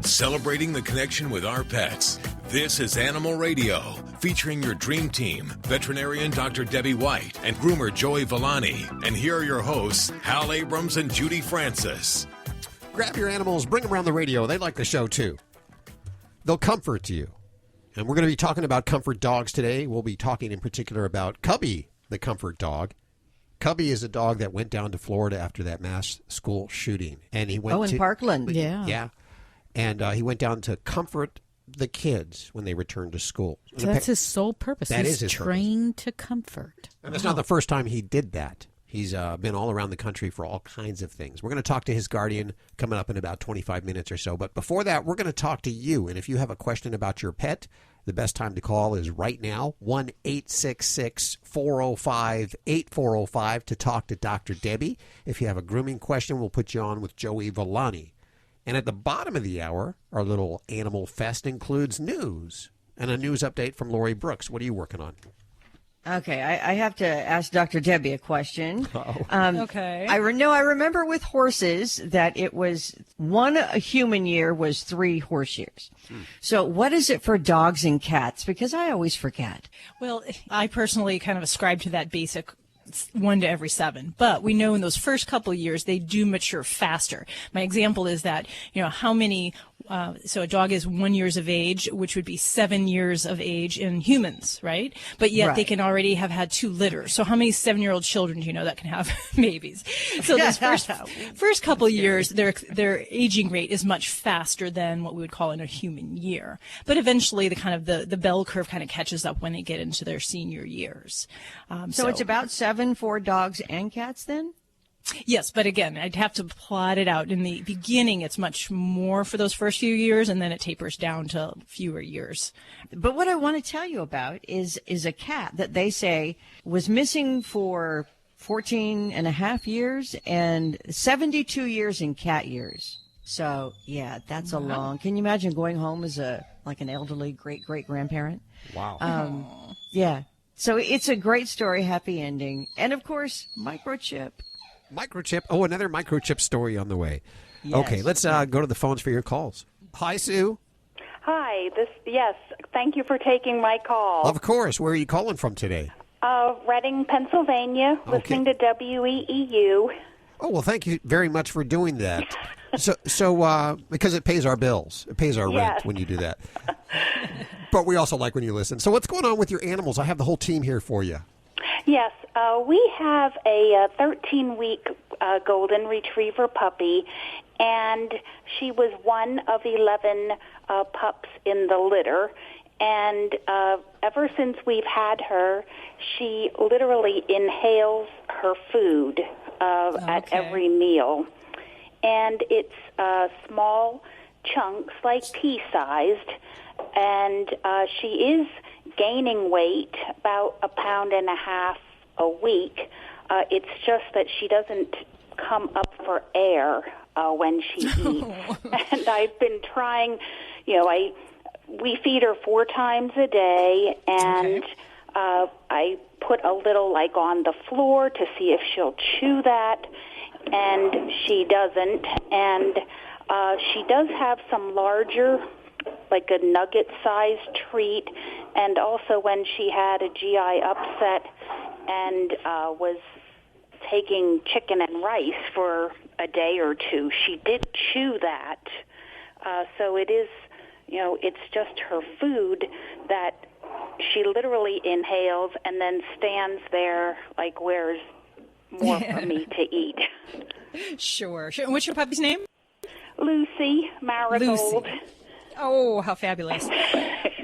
celebrating the connection with our pets. This is Animal Radio, featuring your dream team, veterinarian Dr. Debbie White and groomer Joey Villani. And here are your hosts, Hal Abrams and Judy Francis. Grab your animals, bring them around the radio. They like the show, too. They'll comfort you. And we're going to be talking about comfort dogs today. We'll be talking in particular about Cubby, the comfort dog. Cubby is a dog that went down to Florida after that mass school shooting. And he went in Parkland. Yeah. And he went down to comfort the kids when they returned to school. So that's his sole purpose. He's trained to comfort. And it's not the first time he did that. He's been all around the country for all kinds of things. We're going to talk to his guardian coming up in about 25 minutes or so. But before that, we're going to talk to you. And if you have a question about your pet, the best time to call is right now, 1-866-405-8405 to talk to Dr. Debbie. If you have a grooming question, we'll put you on with Joey Villani. And at the bottom of the hour, our little animal fest includes news and a news update from Lori Brooks. What are you working on? Okay, I have to ask Dr. Debbie a question. Okay. I remember with horses that it was a human year was 3 horse years. So what is it for dogs and cats? Because I always forget. Well, I personally kind of ascribe to that basic 1 to every 7, but we know in those first couple of years they do mature faster. My example is that, how many, so a dog is 1 year of age, which would be 7 years of age in humans, right? But yet they can already have had 2 litters. So how many 7-year-old children do you know that can have babies? So those first couple of years, their aging rate is much faster than what we would call in a human year. But eventually the bell curve kind of catches up when they get into their senior years. So it's about 7 for dogs and cats then? Yes, but again, I'd have to plot it out. In the beginning, it's much more for those first few years, and then it tapers down to fewer years. But what I want to tell you about is a cat that they say was missing for 14 and a half years and 72 years in cat years. So, yeah, that's a long. Can you imagine going home as an elderly great-great-grandparent? Wow. Yeah. So it's a great story, happy ending. And, of course, microchip. Microchip. Oh, another microchip story on the way. Yes. Okay, let's go to the phones for your calls. Hi, Sue. Hi. Yes. Thank you for taking my call. Of course. Where are you calling from today? Reading, Pennsylvania, listening to WEEU. Oh, well, thank you very much for doing that. So because it pays our bills. It pays our rent when you do that. But we also like when you listen. So what's going on with your animals? I have the whole team here for you. Yes. We have a 13-week golden retriever puppy, and she was one of 11 pups in the litter. And ever since we've had her, she literally inhales her food at every meal. And it's small chunks, like pea-sized, and she is gaining weight, about 1.5 pounds a week. It's just that she doesn't come up for air when she eats. And I've been trying, we feed her 4 times a day, and I put a little on the floor to see if she'll chew that, and she doesn't. And she does have some larger, like a nugget-sized treat, and also when she had a GI upset and was taking chicken and rice for a day or 2, she did chew that. So it is, it's just her food that she literally inhales and then stands there like, where's more for me to eat? Sure. What's your puppy's name? Lucy Marigold. Lucy. Oh, how fabulous.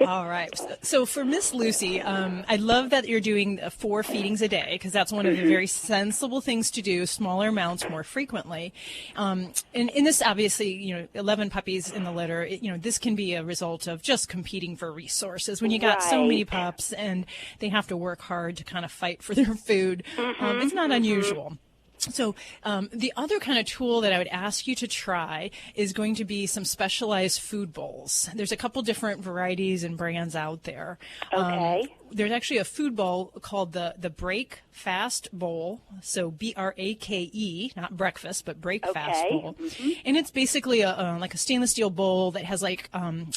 All right. So for Miss Lucy, I love that you're doing 4 feedings a day, because that's one of the very sensible things to do, smaller amounts more frequently. And in this, obviously, 11 puppies in the litter, this can be a result of just competing for resources. When you got so many pups and they have to work hard to kind of fight for their food, it's not unusual. So the other kind of tool that I would ask you to try is going to be some specialized food bowls. There's a couple different varieties and brands out there. Okay. there's actually a food bowl called the Break Fast Bowl. So BRAKE, not breakfast, but Break Fast Bowl. Mm-hmm. And it's basically like a stainless steel bowl that has like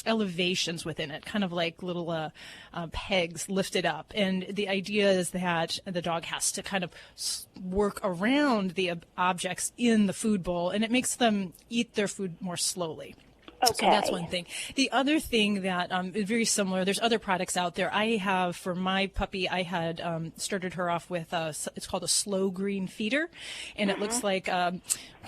elevations within it, kind of like little pegs lifted up. And the idea is that the dog has to kind of work around the objects in the food bowl, and it makes them eat their food more slowly. Okay. So that's one thing. The other thing that is very similar, there's other products out there. I have, for my puppy, I had started her off with, it's called a slow green feeder, and it looks like kind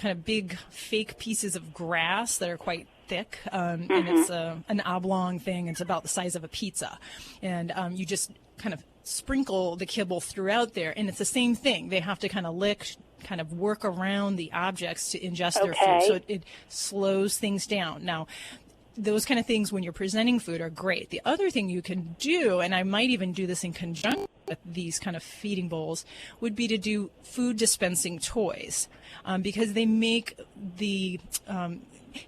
of big fake pieces of grass that are quite thick, and it's an oblong thing. It's about the size of a pizza, and you just kind of sprinkle the kibble throughout there, and it's the same thing. They have to kind of lick, kind of work around the objects to ingest their food, so it slows things down. Now, those kind of things when you're presenting food are great. The other thing you can do, and I might even do this in conjunction with these kind of feeding bowls, would be to do food dispensing toys, because they make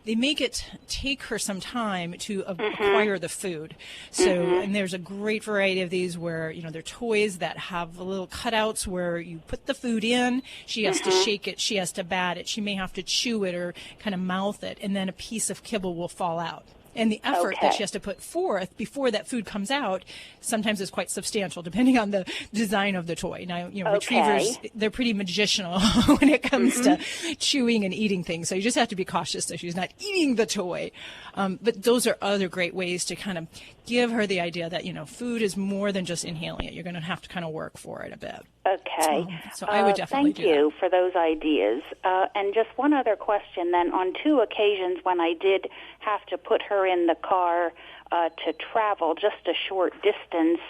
it take her some time to acquire the food. So, and there's a great variety of these where, they're toys that have little cutouts where you put the food in, she has to shake it, she has to bat it, she may have to chew it or kind of mouth it, and then a piece of kibble will fall out. And the effort that she has to put forth before that food comes out sometimes is quite substantial, depending on the design of the toy. Now, retrievers, they're pretty magicianal when it comes to chewing and eating things. So you just have to be cautious that she's not eating the toy. But those are other great ways to kind of give her the idea that, that food is more than just inhaling it. You're going to have to kind of work for it a bit. Okay. So I would definitely do that. Thank you for those ideas. And just one other question then. On 2 occasions when I did have to put her in the car to travel just a short distance,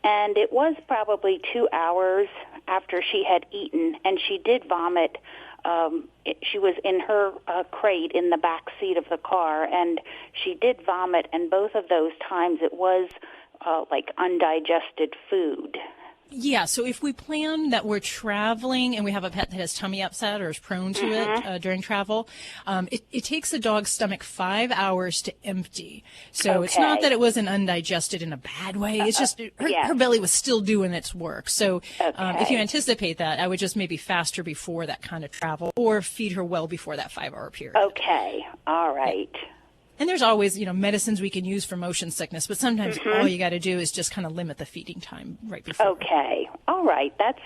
and it was probably 2 hours after she had eaten, and she did vomit. She was in her crate in the back seat of the car, and she did vomit, and both of those times it was like undigested food. Yeah, so if we plan that we're traveling and we have a pet that has tummy upset or is prone to it during travel, it takes the dog's stomach 5 hours to empty. So it's not that it wasn't undigested in a bad way. It's just her belly was still doing its work. So if you anticipate that, I would just maybe fast her before that kind of travel or feed her well before that 5-hour period. Okay, all right. Yeah. And there's always, medicines we can use for motion sickness, but sometimes all you got to do is just kind of limit the feeding time right before. Okay. All right. That's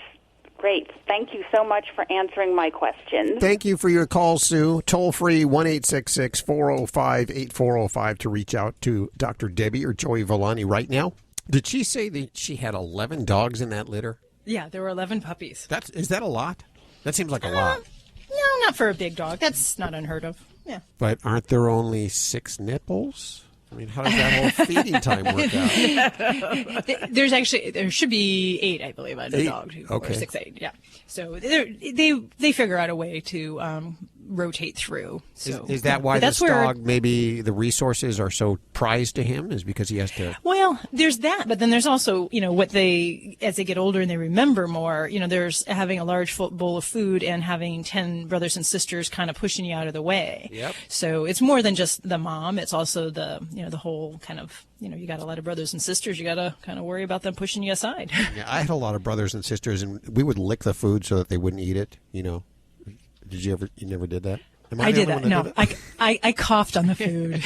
great. Thank you so much for answering my questions. Thank you for your call, Sue. Toll free 1-866-405-8405 to reach out to Dr. Debbie or Joey Villani right now. Did she say that she had 11 dogs in that litter? Yeah, there were 11 puppies. Is that a lot? That seems like a lot. No, not for a big dog. That's not unheard of. Yeah. But aren't there only 6 nipples? I mean, how does that whole feeding time work out? There should be 8, I believe, on a dog. Okay. Or 6, 8, yeah. So they figure out a way to rotate through. So is that why this dog, maybe the resources are so prized to him, is because he has to? Well, there's that, but then there's also, as they get older and they remember more, there's having a large bowl of food and having 10 brothers and sisters kind of pushing you out of the way. Yep. So it's more than just the mom. It's also the whole kind of, you got a lot of brothers and sisters. You got to kind of worry about them pushing you aside. Yeah, I had a lot of brothers and sisters, and we would lick the food so that they wouldn't eat it, Did you ever? You never did that? I did that. No, I coughed on the food.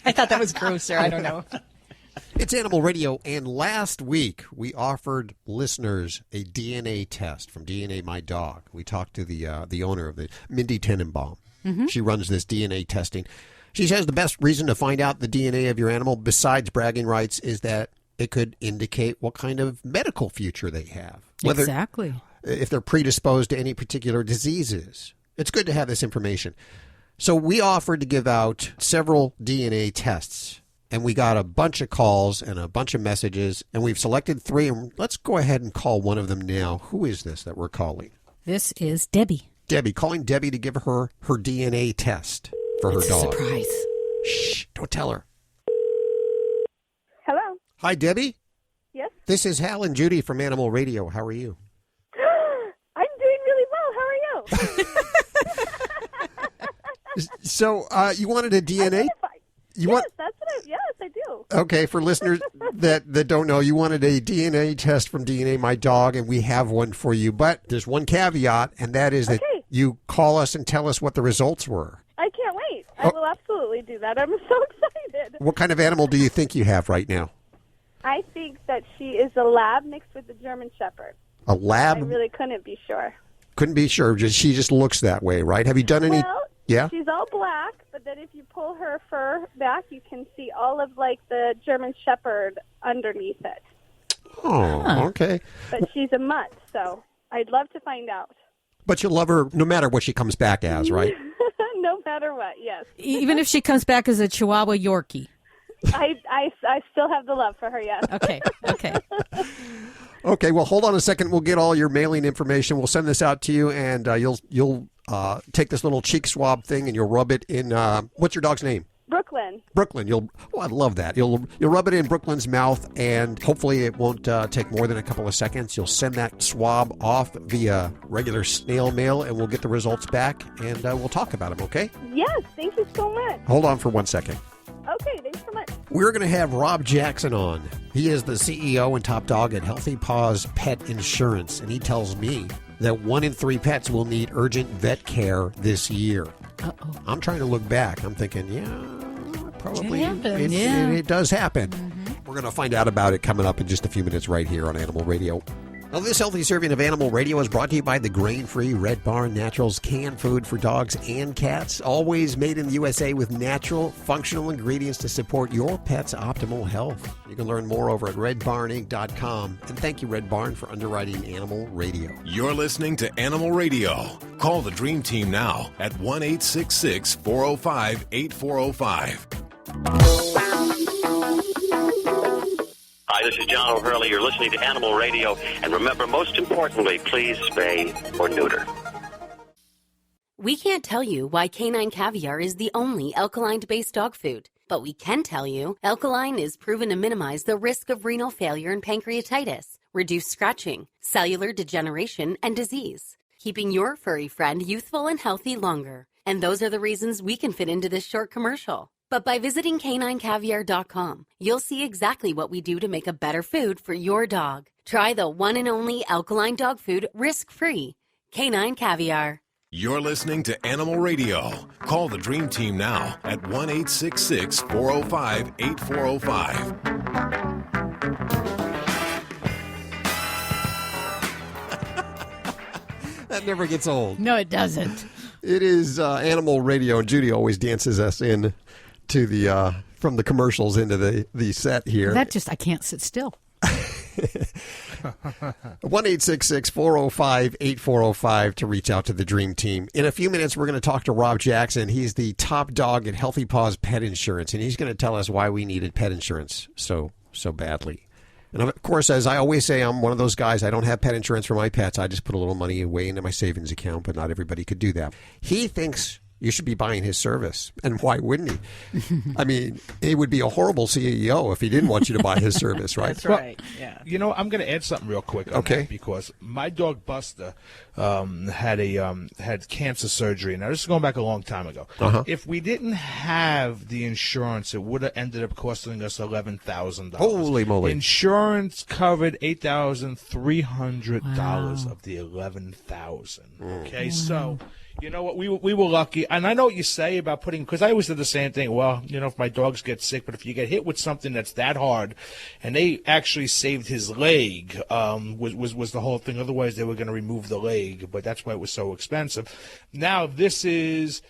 I thought that was grosser. I don't know. It's Animal Radio, and last week we offered listeners a DNA test from DNA My Dog. We talked to the owner of the Mindy Tenenbaum. Mm-hmm. She runs this DNA testing. She says the best reason to find out the DNA of your animal, besides bragging rights, is that it could indicate what kind of medical future they have. Exactly. If they're predisposed to any particular diseases. It's good to have this information. So we offered to give out several DNA tests, and we got a bunch of calls and a bunch of messages, and we've selected 3, and let's go ahead and call one of them now. Who is this that we're calling? This is Debbie. Debbie, calling Debbie to give her DNA test for her dog. Surprise. Shh, don't tell her. Hello. Hi, Debbie. Yes? This is Hal and Judy from Animal Radio. How are you? I'm doing really well. How are you? So you wanted a DNA? Yes, I do. Okay, for listeners, that don't know, you wanted a DNA test from DNA My Dog, and we have one for you. But there's one caveat, and that is that you call us and tell us what the results were. I can't wait. I will absolutely do that. I'm so excited. What kind of animal do you think you have right now? I think that she is a lab mixed with a German Shepherd. A lab? I really couldn't be sure. Couldn't be sure. She just looks that way, right? Have you done any? Well, yeah. She's all black, but then if you pull her fur back, you can see all of the German Shepherd underneath it. Oh, okay. But she's a mutt, so I'd love to find out. But you'll love her no matter what she comes back as, right? No matter what, yes. Even if she comes back as a Chihuahua Yorkie. I still have the love for her, yes. Okay. Okay, well, hold on a second. We'll get all your mailing information. We'll send this out to you, and you'll take this little cheek swab thing and you'll rub it in. What's your dog's name? Brooklyn. Brooklyn. I love that. You'll rub it in Brooklyn's mouth, and hopefully it won't take more than a couple of seconds. You'll send that swab off via regular snail mail, and we'll get the results back, and we'll talk about them. Okay? Yes, thank you so much. Hold on for 1 second. Okay, thanks so much. We're going to have Rob Jackson on. He is the CEO and top dog at Healthy Paws Pet Insurance, and he tells me that 1 in 3 pets will need urgent vet care this year. Uh-oh. I'm trying to look back. I'm thinking, probably It happens. it does happen. Mm-hmm. We're going to find out about it coming up in just a few minutes right here on Animal Radio. Now, this healthy serving of Animal Radio is brought to you by the grain-free Red Barn Naturals canned food for dogs and cats. Always made in the USA with natural, functional ingredients to support your pet's optimal health. You can learn more over at redbarninc.com. And thank you, Red Barn, for underwriting Animal Radio. You're listening to Animal Radio. Call the Dream Team now at 1-866-405-8405. Hi, this is John O'Hurley. You're listening to Animal Radio. And remember, most importantly, please spay or neuter. We can't tell you why canine caviar is the only alkaline-based dog food, but we can tell you alkaline is proven to minimize the risk of renal failure and pancreatitis, reduce scratching, cellular degeneration, and disease, keeping your furry friend youthful and healthy longer. And those are the reasons we can fit into this short commercial. But by visiting caninecaviar.com, you'll see exactly what we do to make a better food for your dog. Try the one and only alkaline dog food risk-free. Canine Caviar. You're listening to Animal Radio. Call the Dream Team now at 1-866-405-8405. That never gets old. No, it doesn't. It is Animal Radio, and Judy always dances us in to the from the commercials into the set here. I can't sit still. 1-866-405-8405 to reach out to the Dream Team. In a few minutes, we're going to talk to Rob Jackson. He's the top dog at Healthy Paws Pet Insurance, and he's going to tell us why we needed pet insurance so badly. And of course, as I always say, I'm one of those guys. I don't have pet insurance for my pets. I just put a little money away into my savings account, but not everybody could do that. He thinks you should be buying his service. And why wouldn't he? I mean, he would be a horrible CEO if he didn't want you to buy his service, right? That's right, yeah. You know, I'm going to add something real quick on that because my dog Buster had cancer surgery. Now, this is going back a long time ago. Uh-huh. If we didn't have the insurance, it would have ended up costing us $11,000. Holy moly. Insurance covered $8,300 of the $11,000. Okay, so... You know what? We were lucky, and I know what you say about because I always did the same thing. Well, you know, if my dogs get sick, but if you get hit with something that's that hard, and they actually saved his leg, was the whole thing. Otherwise, they were going to remove the leg, but that's why it was so expensive. Now this is.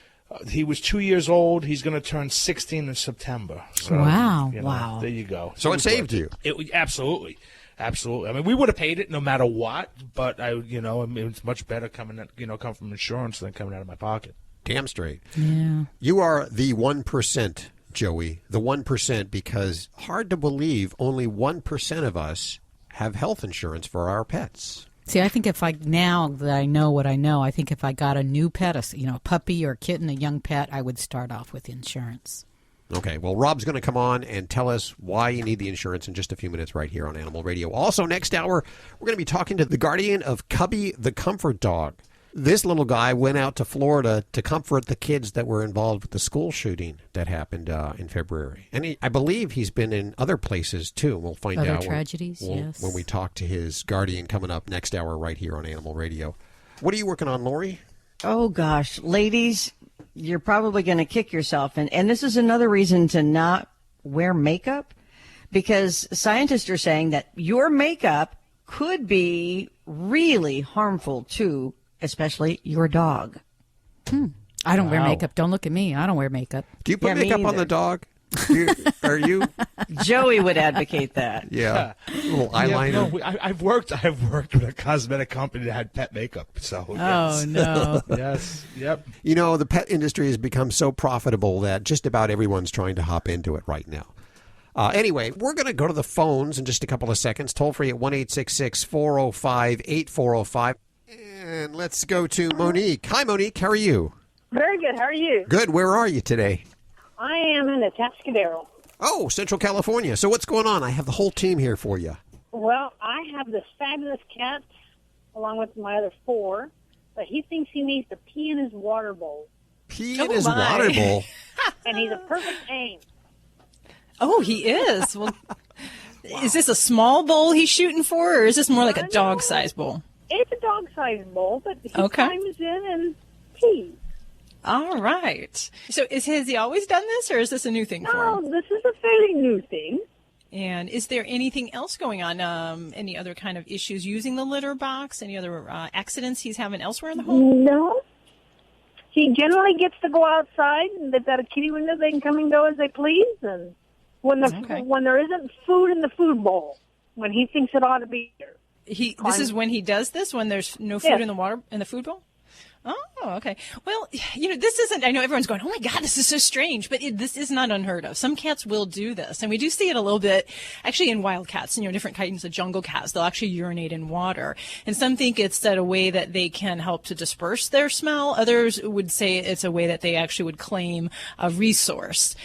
He was 2 years old. He's going to turn 16 in September. So, Wow! You know, Wow! There you go. So it saved you. Absolutely. Absolutely. I mean, we would have paid it no matter what, but it's much better come from insurance than coming out of my pocket. Damn straight. Yeah. You are the 1%, Joey. The 1%, because hard to believe only 1% of us have health insurance for our pets. See, I think now that I know what I know, I think if I got a new pet, a puppy or a kitten, a young pet, I would start off with insurance. Okay, well, Rob's going to come on and tell us why you need the insurance in just a few minutes right here on Animal Radio. Also, next hour, we're going to be talking to the guardian of Cubby the Comfort Dog. This little guy went out to Florida to comfort the kids that were involved with the school shooting that happened in February. And I believe he's been in other places, too. We'll find out. Other tragedies, yes. When we talk to his guardian coming up next hour right here on Animal Radio. What are you working on, Lori? Oh, gosh. Ladies, you're probably going to kick yourself. And this is another reason to not wear makeup, because scientists are saying that your makeup could be really harmful to especially your dog. I don't wear makeup. Don't look at me. I don't wear makeup. Do you put makeup on the dog? Are you? Joey would advocate that. Yeah. A little eyeliner. No, I've worked with a cosmetic company that had pet makeup. So. Oh, no. Yes. Yep. You know, the pet industry has become so profitable that just about everyone's trying to hop into it right now. Anyway, we're going to go to the phones in just a couple of seconds. Toll free at 1-866-405-8405. And let's go to Monique. Hi, Monique. How are you? Very good. How are you? Good. Where are you today? I am in Atascadero. Oh, Central California. So what's going on? I have the whole team here for you. Well, I have this fabulous cat along with my other 4, but he thinks he needs to pee in his water bowl. Pee in his water bowl? And he's a perfect aim. Oh, he is. Well, is this a small bowl he's shooting for, or is this more like a dog-sized bowl? It's a dog-sized bowl, but he climbs in and pees. All right. So has he always done this, or is this a new thing for him? No, this is a fairly new thing. And is there anything else going on? Any other kind of issues using the litter box? Any other accidents he's having elsewhere in the home? No. He generally gets to go outside, and they've got a kitty window. They can come and go as they please. And when there isn't food in the food bowl, when he thinks it ought to be there. This is when he does this, when there's no food in the food bowl? Oh, okay. Well, this isn't, I know everyone's going, oh my God, this is so strange, but this is not unheard of. Some cats will do this, and we do see it a little bit, actually in wild cats, different kinds of jungle cats. They'll actually urinate in water. And some think it's a way that they can help to disperse their smell. Others would say it's a way that they actually would claim a resource.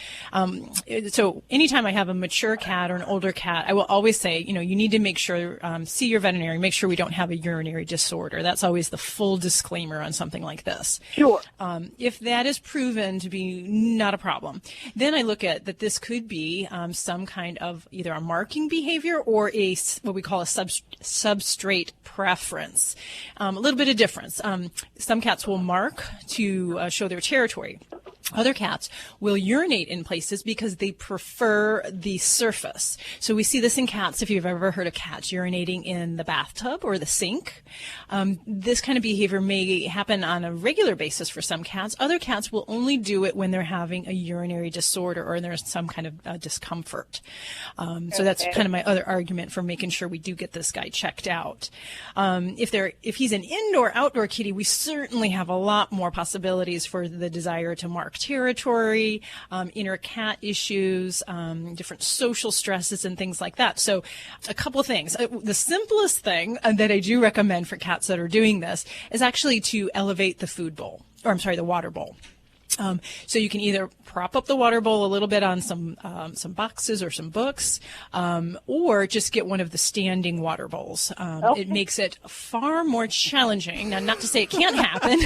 So anytime I have a mature cat or an older cat, I will always say, you need to make sure, see your veterinarian, make sure we don't have a urinary disorder. That's always the full disclaimer on something like this. Sure. If that is proven to be not a problem, then I look at that this could be some kind of either a marking behavior or what we call a substrate preference. A little bit of difference. Some cats will mark to show their territory. Other cats will urinate in places because they prefer the surface. So we see this in cats. If you've ever heard of cats urinating in the bathtub or the sink, this kind of behavior may happen on a regular basis for some cats. Other cats will only do it when they're having a urinary disorder or there's some kind of discomfort. So that's kind of my other argument for making sure we do get this guy checked out. If he's an indoor-outdoor kitty, we certainly have a lot more possibilities for the desire to mark territory, inner cat issues, different social stresses and things like that. So a couple of things. The simplest thing that I do recommend for cats that are doing this is actually to elevate the the water bowl. So you can either prop up the water bowl a little bit on some boxes or some books, or just get one of the standing water bowls. It makes it far more challenging. Now, not to say it can't happen.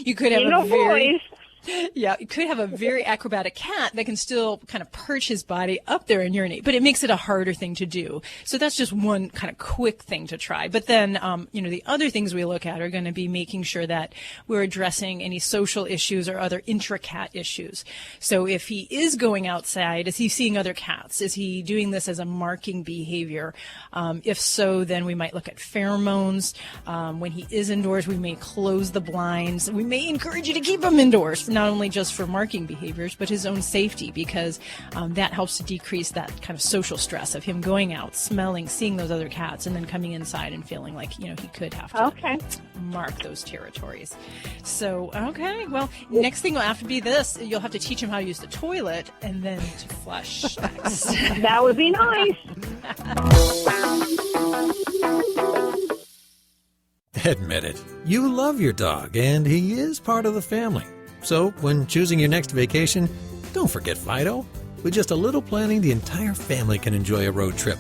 You could have you could have a very acrobatic cat that can still kind of perch his body up there and urinate, but it makes it a harder thing to do. So that's just one kind of quick thing to try. But then, the other things we look at are going to be making sure that we're addressing any social issues or other intra-cat issues. So if he is going outside, is he seeing other cats? Is he doing this as a marking behavior? If so, then we might look at pheromones. When he is indoors, we may close the blinds. We may encourage you to keep him indoors, not only just for marking behaviors, but his own safety, because that helps to decrease that kind of social stress of him going out, smelling, seeing those other cats, and then coming inside and feeling like, he could have to mark those territories. So, well, next thing will have to be this. You'll have to teach him how to use the toilet and then to flush next. That would be nice. Admit it, you love your dog, and he is part of the family. So, when choosing your next vacation, don't forget Fido. With just a little planning, the entire family can enjoy a road trip.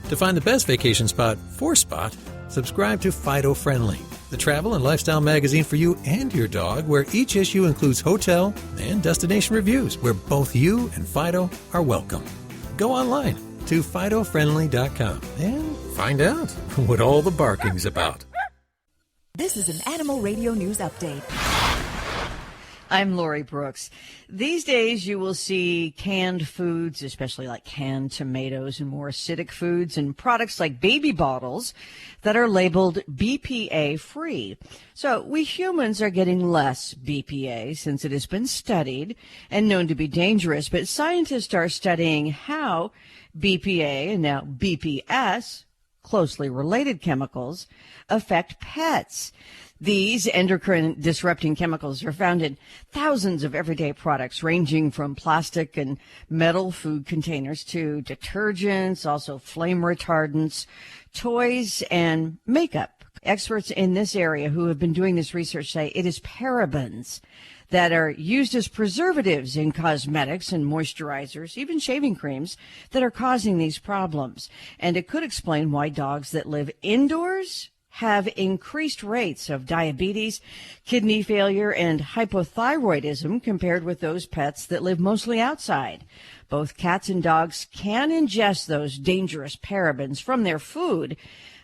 To find the best vacation spot for Spot, subscribe to Fido Friendly. the travel and lifestyle magazine for you and your dog, where each issue includes hotel and destination reviews, where both you and Fido are welcome. Go online to FidoFriendly.com and find out what all the barking's about. This is an Animal Radio News Update. I'm Lori Brooks. These days you will see canned foods, especially like canned tomatoes and more acidic foods, and products like baby bottles that are labeled BPA free. So we humans are getting less BPA since it has been studied and known to be dangerous, but scientists are studying how BPA and now BPS, closely related chemicals, affect pets. These endocrine disrupting chemicals are found in thousands of everyday products, ranging from plastic and metal food containers to detergents, also flame retardants, toys, and makeup. Experts in this area who have been doing this research say it is parabens that are used as preservatives in cosmetics and moisturizers, even shaving creams, that are causing these problems. And it could explain why dogs that live indoors have increased rates of diabetes, kidney failure, and hypothyroidism compared with those pets that live mostly outside. Both cats and dogs can ingest those dangerous parabens from their food,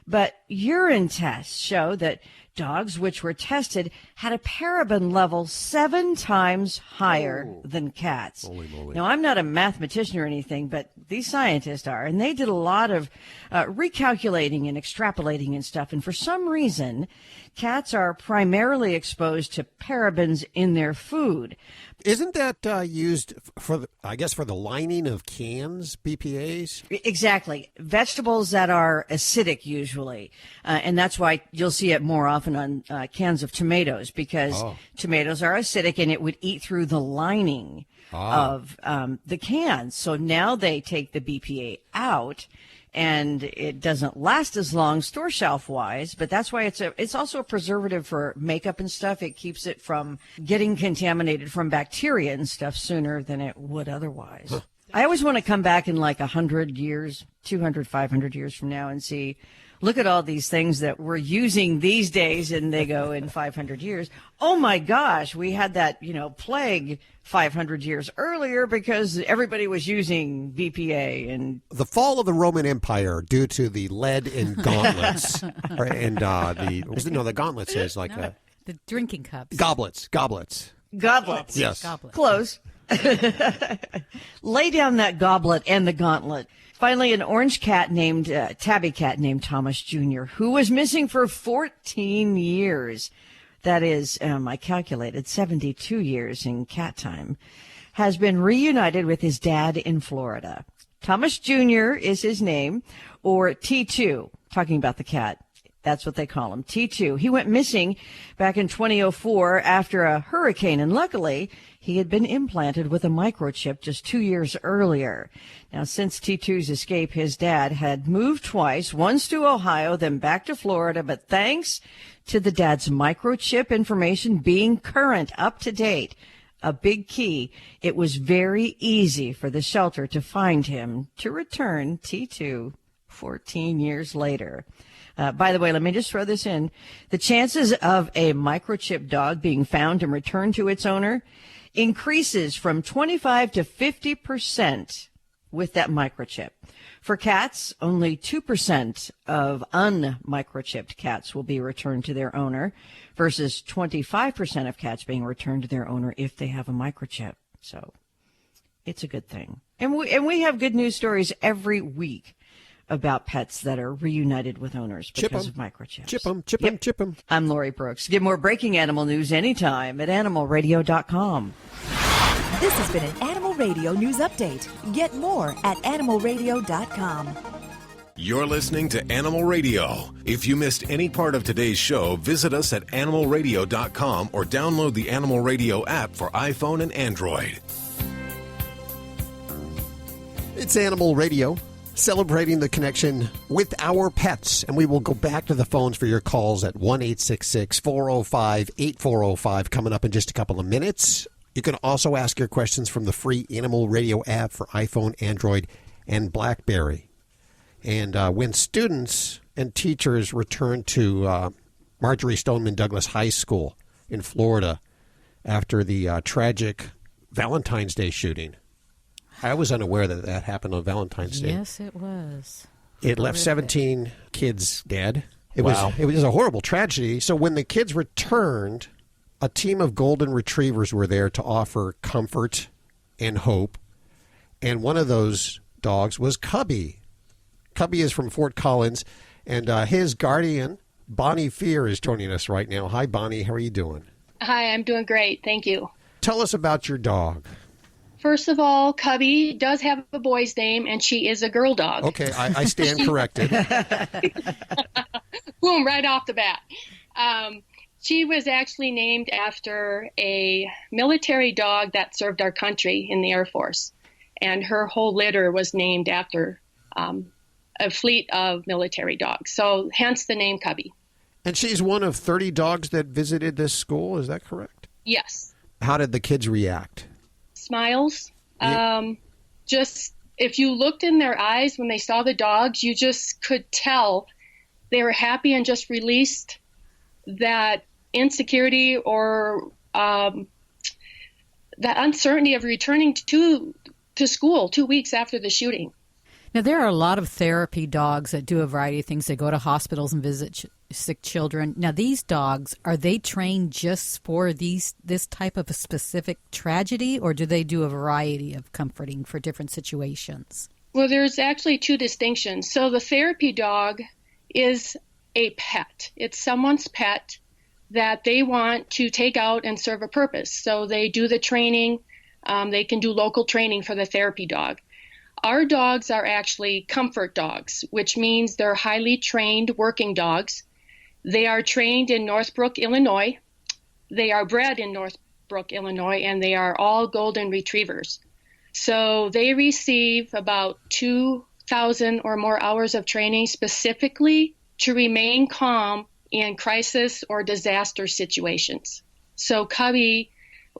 but urine tests show that dogs which were tested had a paraben level 7 times higher than cats. Holy moly. Now, I'm not a mathematician or anything, but these scientists are, and they did a lot of recalculating and extrapolating and stuff, and for some reason, cats are primarily exposed to parabens in their food. Isn't that used for, for the lining of cans, BPAs? Exactly. Vegetables that are acidic usually. And that's why you'll see it more often on cans of tomatoes, because tomatoes are acidic and it would eat through the lining of the cans. So now they take the BPA out, and it doesn't last as long store shelf wise, but that's why it's also a preservative for makeup and stuff. It keeps it from getting contaminated from bacteria and stuff sooner than it would otherwise. Huh. I always want to come back in like 100 years, 200, 500 years from now and see, look at all these things that we're using these days, and they go in 500 years. Oh my gosh, we had that, plague 500 years earlier because everybody was using BPA. And the fall of the Roman Empire due to the lead in gauntlets, and the gauntlets is like the drinking cups, goblets. Yes, goblets. Close. Lay down that goblet and the gauntlet. Finally, an orange cat named tabby cat named Thomas Jr., who was missing for 14 years. That is, I calculated 72 years in cat time, has been reunited with his dad in Florida. Thomas Jr. is his name, or T2, talking about the cat. That's what they call him, T2. He went missing back in 2004 after a hurricane, and luckily he had been implanted with a microchip just 2 years earlier. Now, since T2's escape, his dad had moved twice, once to Ohio, then back to Florida, but thanks to the dad's microchip information being current, up to date, a big key, it was very easy for the shelter to find him, to return T2 14 years later. By the way, let me just throw this in. The chances of a microchip dog being found and returned to its owner increases from 25 to 50% with that microchip. For cats, only 2% of unmicrochipped cats will be returned to their owner versus 25% of cats being returned to their owner if they have a microchip. So it's a good thing. And we have good news stories every week about pets that are reunited with owners because of microchips. Chip them. I'm Lori Brooks. Get more breaking animal news anytime at animalradio.com. This has been an Animal Radio News Update. Get more at animalradio.com. You're listening to Animal Radio. If you missed any part of today's show, visit us at animalradio.com or download the Animal Radio app for iPhone and Android. It's Animal Radio, celebrating the connection with our pets. And we will go back to the phones for your calls at 1-866-405-8405 coming up in just a couple of minutes. You can also ask your questions from the free Animal Radio app for iPhone, Android, and BlackBerry. And when students and teachers return to Marjorie Stoneman Douglas High School in Florida after the tragic Valentine's Day shooting. I was unaware that that happened on Valentine's Day. Yes, it was. It left 17 kids dead. It Wow. was a horrible tragedy. So when the kids returned, a team of golden retrievers were there to offer comfort and hope. And one of those dogs was Cubby. Cubby is from Fort Collins, and his guardian, Bonnie Fear, is joining us right now. Hi, Bonnie. How are you doing? Hi, I'm doing great. Thank you. Tell us about your dog. First of all, Cubby does have a boy's name, and she is a girl dog. Okay, I stand corrected. Boom, right off the bat. She was actually named after a military dog that served our country in the Air Force, and her whole litter was named after a fleet of military dogs. So hence the name Cubby. And she's one of 30 dogs that visited this school. Is that correct? Yes. How did the kids react? Smiles. Yeah. Just if you looked in their eyes when they saw the dogs, you just could tell they were happy and just released that insecurity or that uncertainty of returning to school 2 weeks after the shooting. Now, there are a lot of therapy dogs that do a variety of things. They go to hospitals and visit sick children. Now, these dogs, are they trained just for this type of a specific tragedy, or do they do a variety of comforting for different situations? Well, there's actually two distinctions. So the therapy dog is a pet. It's someone's pet that they want to take out and serve a purpose. So they do the training. They can do local training for the therapy dog. Our dogs are actually comfort dogs, which means they're highly trained working dogs. They are trained in Northbrook, Illinois. They are bred in Northbrook, Illinois, and they are all golden retrievers. So they receive about 2,000 or more hours of training specifically to remain calm in crisis or disaster situations. So Cubby,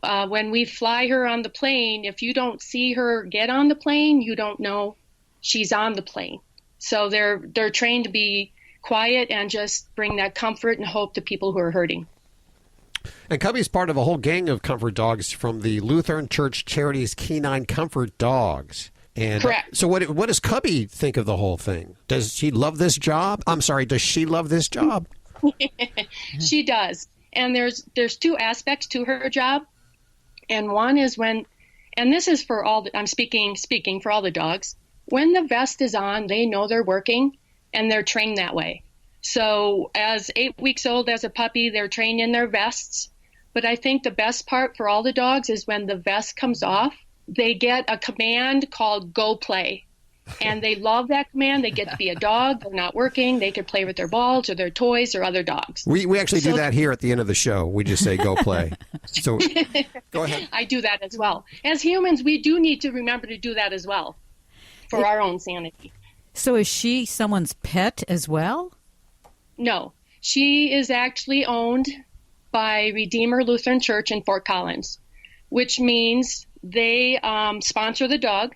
when we fly her on the plane, if you don't see her get on the plane, you don't know she's on the plane. So they're trained to be quiet and just bring that comfort and hope to people who are hurting. And Cubby's part of a whole gang of comfort dogs from the Lutheran Church Charities Canine Comfort Dogs. And correct. So what does Cubby think of the whole thing? Does she love this job? I'm sorry, does she love this job? She does. And there's two aspects to her job. And one is when, and this is for all, I'm speaking for all the dogs, when the vest is on, they know they're working and they're trained that way. So as 8 weeks old as a puppy, they're trained in their vests. But I think the best part for all the dogs is when the vest comes off, they get a command called go play. And they love that command. They get to be a dog. They're not working. They can play with their balls or their toys or other dogs. We actually do that here at the end of the show. We just say go play. So go ahead. I do that as well. As humans, we do need to remember to do that as well for our own sanity. So is she someone's pet as well? No. She is actually owned by Redeemer Lutheran Church in Fort Collins, which means they sponsor the dog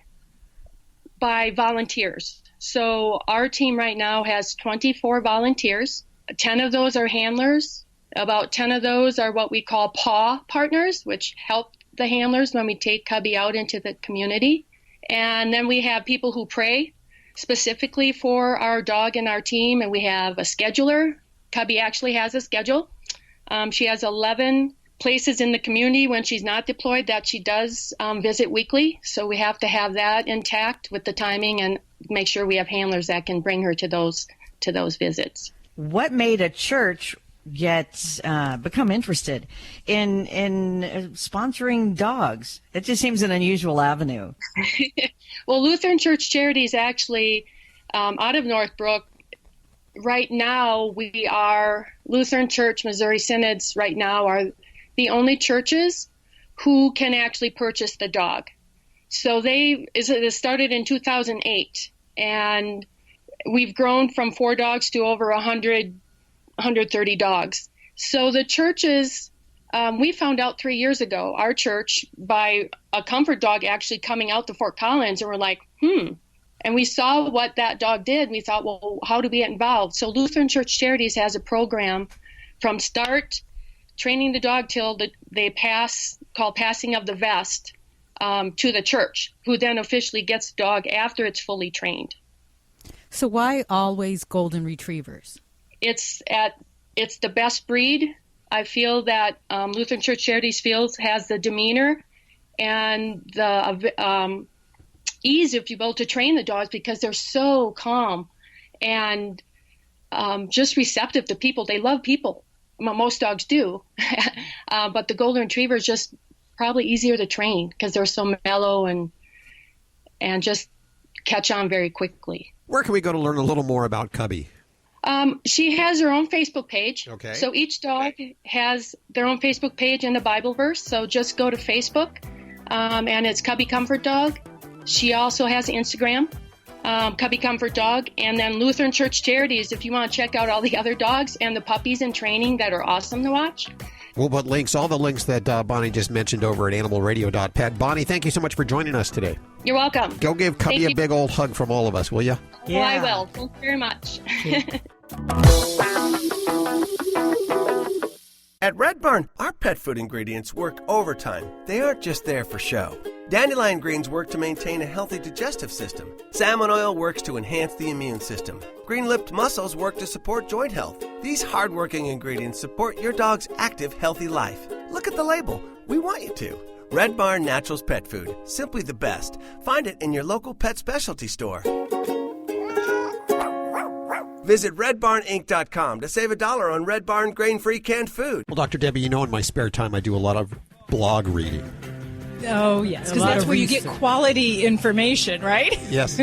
by volunteers. So our team right now has 24 volunteers. 10 of those are handlers. About 10 of those are what we call paw partners, which help the handlers when we take Cubby out into the community. And then we have people who pray specifically for our dog and our team, and we have a scheduler. Cubby actually has a schedule. She has 11 places in the community when she's not deployed that she does visit weekly. So we have to have that intact with the timing and make sure we have handlers that can bring her to those visits. What made a church become interested in sponsoring dogs? It just seems an unusual avenue. Well, Lutheran Church Charities actually out of Northbrook. Right now, we are Lutheran Church Missouri Synods. Right now, are the only churches who can actually purchase the dog. So it started in 2008, and we've grown from 4 dogs to over 130 dogs. So the churches, we found out 3 years ago, our church, by a comfort dog actually coming out to Fort Collins, and we're like, And we saw what that dog did. We thought, well, how do we get involved? So Lutheran Church Charities has a program from start training the dog till they called passing of the vest, to the church, who then officially gets the dog after it's fully trained. So why always golden retrievers? It's the best breed. I feel that Lutheran Church Charities feels has the demeanor and the ease, if you will, to train the dogs, because they're so calm and just receptive to people. They love people. Well, most dogs do. But the golden retriever is just probably easier to train because they're so mellow and just catch on very quickly. Where can we go to learn a little more about Cubby? She has her own Facebook page. Okay. So each dog has their own Facebook page and a Bible verse. So just go to Facebook, and it's Cubby Comfort Dog. She also has Instagram, Cubby Comfort Dog, and then Lutheran Church Charities if you want to check out all the other dogs and the puppies in training that are awesome to watch. We'll put all the links that Bonnie just mentioned over at animalradio.pet. Bonnie, thank you so much for joining us today. You're welcome. Go give Cubby a big old hug from all of us, will you? Yeah. Well, I will. Thank you very much. At Red Barn, our pet food ingredients work overtime. They aren't just there for show. Dandelion greens work to maintain a healthy digestive system. Salmon oil works to enhance the immune system. Green-lipped mussels work to support joint health. These hard-working ingredients support your dog's active, healthy life. Look at the label. We want you to. Red Barn Naturals Pet Food. Simply the best. Find it in your local pet specialty store. Visit redbarninc.com to save $1 on Red Barn grain-free canned food. Well, Dr. Debbie, you know in my spare time I do a lot of blog reading. Oh, yes, because that's where you get quality information, right? Yes.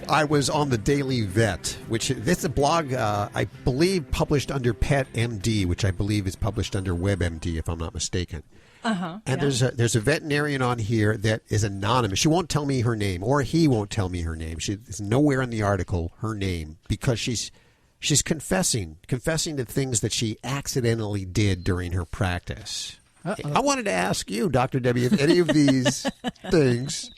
I was on the Daily Vet, which this is a blog, I believe, published under Pet MD, which I believe is published under WebMD, if I'm not mistaken. And there's a veterinarian on here that is anonymous. She won't tell me her name, or he won't tell me her name. She's nowhere in the article her name, because she's confessing to things that she accidentally did during her practice. Uh-oh. I wanted to ask you, Dr. Debbie, if any of these things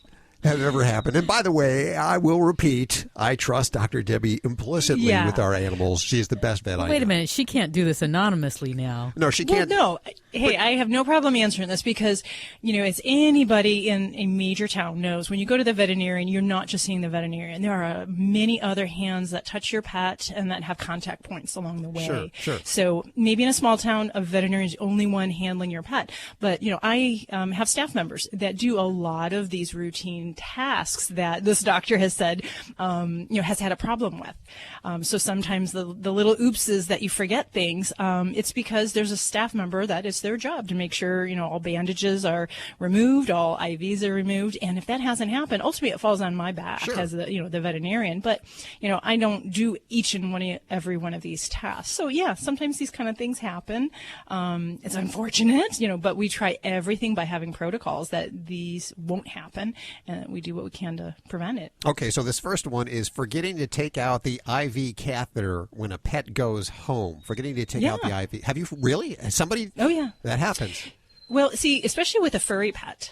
have ever happened. And by the way, I will repeat, I trust Dr. Debbie implicitly with our animals. She's the best vet I know. Wait a minute. She can't do this anonymously now. No, she can't. Well, no. Hey, I have no problem answering this because, as anybody in a major town knows, when you go to the veterinarian, you're not just seeing the veterinarian. There are many other hands that touch your pet and that have contact points along the way. Sure. So maybe in a small town, a veterinarian is the only one handling your pet. But, I have staff members that do a lot of these routine tasks that this doctor has said, has had a problem with. So sometimes the little oopses that you forget things, it's because there's a staff member that is their job to make sure, all bandages are removed, all IVs are removed. And if that hasn't happened, ultimately it falls on my back as the veterinarian. But, I don't do each and every one of these tasks. So yeah, sometimes these kind of things happen. It's unfortunate, but we try everything by having protocols that these won't happen. And we do what we can to prevent it. Okay, so this first one is forgetting to take out the IV catheter when a pet goes home. Forgetting to take out the IV. Have you really? Somebody? Oh, yeah. That happens. Well, see, especially with a furry pet,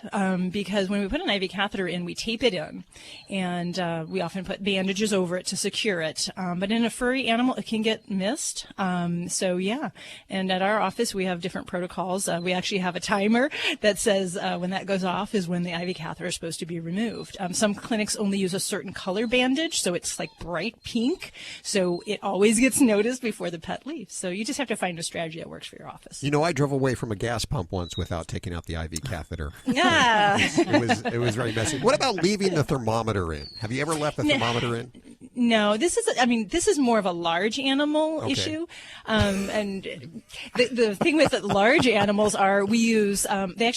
because when we put an IV catheter in, we tape it in, and we often put bandages over it to secure it. But in a furry animal, it can get missed. So, yeah. And at our office, we have different protocols. We actually have a timer that says when that goes off is when the IV catheter is supposed to be removed. Some clinics only use a certain color bandage, so it's like bright pink. So it always gets noticed before the pet leaves. So you just have to find a strategy that works for your office. I drove away from a gas pump once without taking out the IV catheter. Yeah. It was very messy. What about leaving the thermometer in? Have you ever left the thermometer in? No, this is more of a large animal issue. And the thing with the large animals are we use,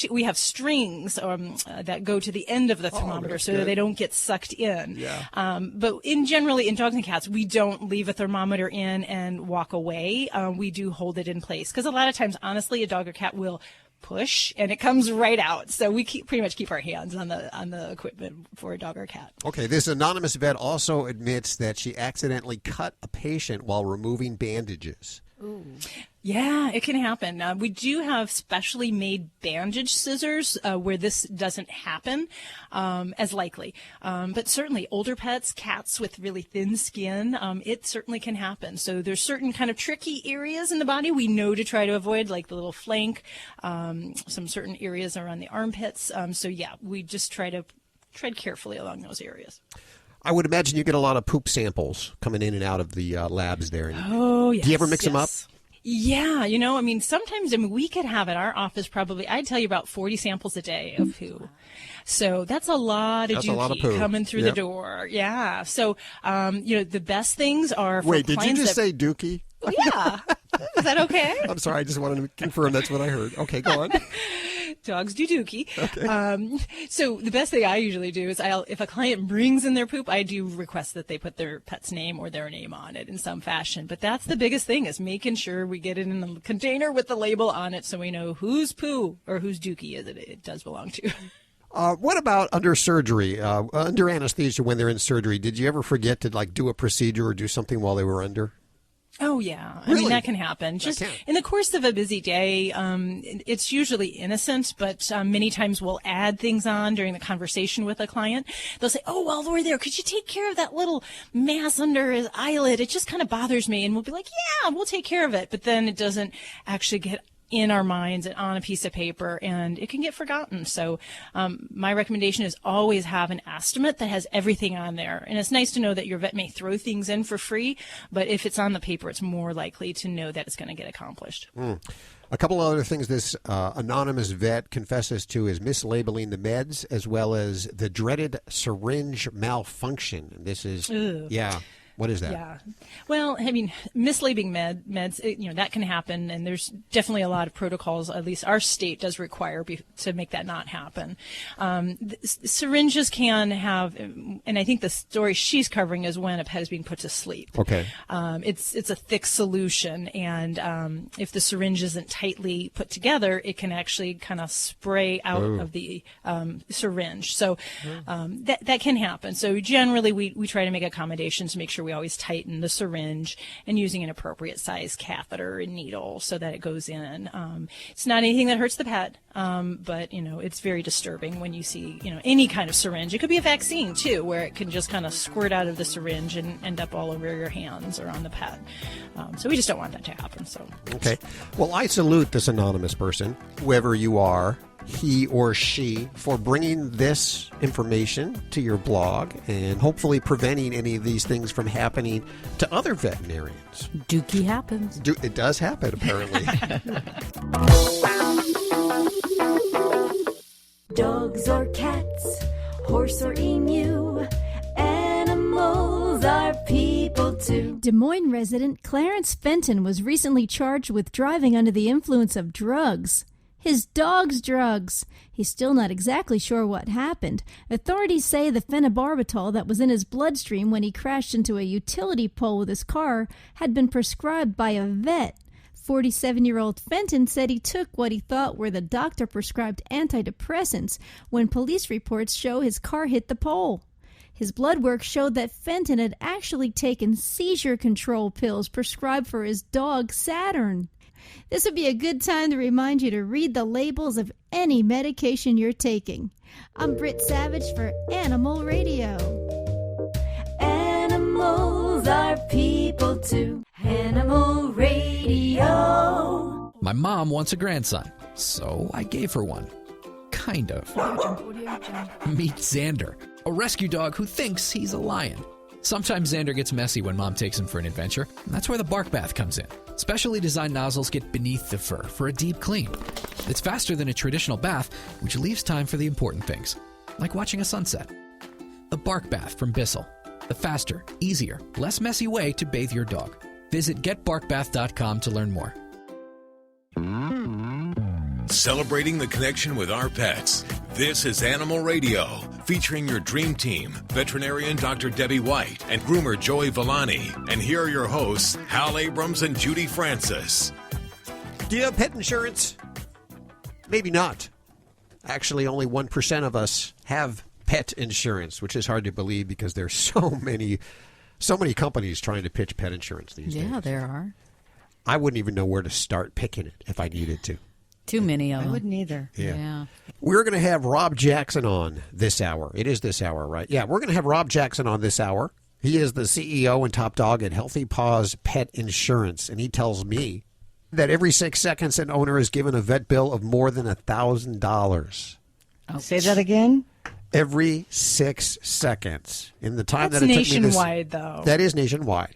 we have strings that go to the end of the thermometer so that they don't get sucked in. Yeah. But generally in dogs and cats, we don't leave a thermometer in and walk away. We do hold it in place because a lot of times, honestly, a dog or cat will push and it comes right out. So we pretty much keep our hands on the equipment for a dog or cat. Okay, this anonymous vet also admits that she accidentally cut a patient while removing bandages. Ooh. Yeah, it can happen. We do have specially made bandage scissors where this doesn't happen as likely. But certainly older pets, cats with really thin skin, it certainly can happen. So there's certain kind of tricky areas in the body we know to try to avoid, like the little flank, some certain areas around the armpits. So yeah, we just try to tread carefully along those areas. I would imagine you get a lot of poop samples coming in and out of the labs there. Oh, yes. Do you ever mix them up? Yeah, sometimes we could have at our office probably, I'd tell you, about 40 samples a day of poo. So that's a lot of dookie coming through the door. Yeah. So, the best things are for Wait, did you just say dookie? Yeah. Is that okay? I'm sorry. I just wanted to confirm that's what I heard. Okay, go on. Dogs do dookie. Okay. So the best thing I usually do is if a client brings in their poop, I do request that they put their pet's name or their name on it in some fashion. But that's the biggest thing, is making sure we get it in a container with the label on it so we know whose poo or whose dookie it does belong to. What about under surgery, under anesthesia when they're in surgery? Did you ever forget to do a procedure or do something while they were under? Oh, yeah. Really? I mean, that can happen. Just in the course of a busy day, it's usually innocent, but many times we'll add things on during the conversation with a client. They'll say, oh, while we're there, could you take care of that little mass under his eyelid? It just kind of bothers me. And we'll be like, yeah, we'll take care of it. But then it doesn't actually get in our minds and on a piece of paper, and it can get forgotten. So my recommendation is always have an estimate that has everything on there. And it's nice to know that your vet may throw things in for free, but if it's on the paper, it's more likely to know that it's going to get accomplished. A couple of other things this anonymous vet confesses to is mislabeling the meds, as well as the dreaded syringe malfunction. This is, yeah. What is that? Yeah. Well, I mean, mislabeling meds, that can happen, and there's definitely a lot of protocols, at least our state does require to make that not happen. Syringes can have, and I think the story she's covering is when a pet is being put to sleep. Okay. It's a thick solution, and if the syringe isn't tightly put together, it can actually kind of spray out of the syringe. So that can happen. So generally, we try to make accommodations to make sure we always tighten the syringe and using an appropriate size catheter and needle so that it goes in. It's not anything that hurts the pet, but it's very disturbing when you see any kind of syringe. It could be a vaccine too, where it can just kind of squirt out of the syringe and end up all over your hands or on the pet. So we just don't want that to happen. So okay, well, I salute this anonymous person, whoever you are, he or she, for bringing this information to your blog and hopefully preventing any of these things from happening to other veterinarians. Dookie happens. It does happen, apparently. Dogs or cats, horse or emu, animals are people too. Des Moines resident Clarence Fenton was recently charged with driving under the influence of drugs. His dog's drugs. He's still not exactly sure what happened. Authorities say the phenobarbital that was in his bloodstream when he crashed into a utility pole with his car had been prescribed by a vet. 47-year-old Fenton said he took what he thought were the doctor-prescribed antidepressants when police reports show his car hit the pole. His blood work showed that Fenton had actually taken seizure control pills prescribed for his dog Saturn. This would be a good time to remind you to read the labels of any medication you're taking. I'm Britt Savage for Animal Radio. Animals are people too. Animal Radio. My mom wants a grandson, so I gave her one. Kind of. Meet Xander, a rescue dog who thinks he's a lion. Sometimes Xander gets messy when mom takes him for an adventure, and that's where the bark bath comes in. Specially designed nozzles get beneath the fur for a deep clean. It's faster than a traditional bath, which leaves time for the important things, like watching a sunset. The bark bath from Bissell. The faster, easier, less messy way to bathe your dog. Visit getbarkbath.com to learn more. Celebrating the connection with our pets. This is Animal Radio, featuring your dream team, veterinarian Dr. Debbie White and groomer Joey Villani. And here are your hosts, Hal Abrams and Judy Francis. Do you have pet insurance? Maybe not. Actually, only 1% of us have pet insurance, which is hard to believe because there's so many companies trying to pitch pet insurance these days. Yeah, there are. I wouldn't even know where to start picking it if I needed to. Too many of I them. wouldn't either. Yeah. We're going to have Rob Jackson on this hour. It is this hour, right? Yeah, we're going to have Rob Jackson on this hour. He is the CEO and top dog at Healthy Paws Pet Insurance, and he tells me that every 6 seconds an owner is given a vet bill of more than $1,000. Say that again? Every 6 seconds. In the time That's that it took me nationwide, though. That is nationwide.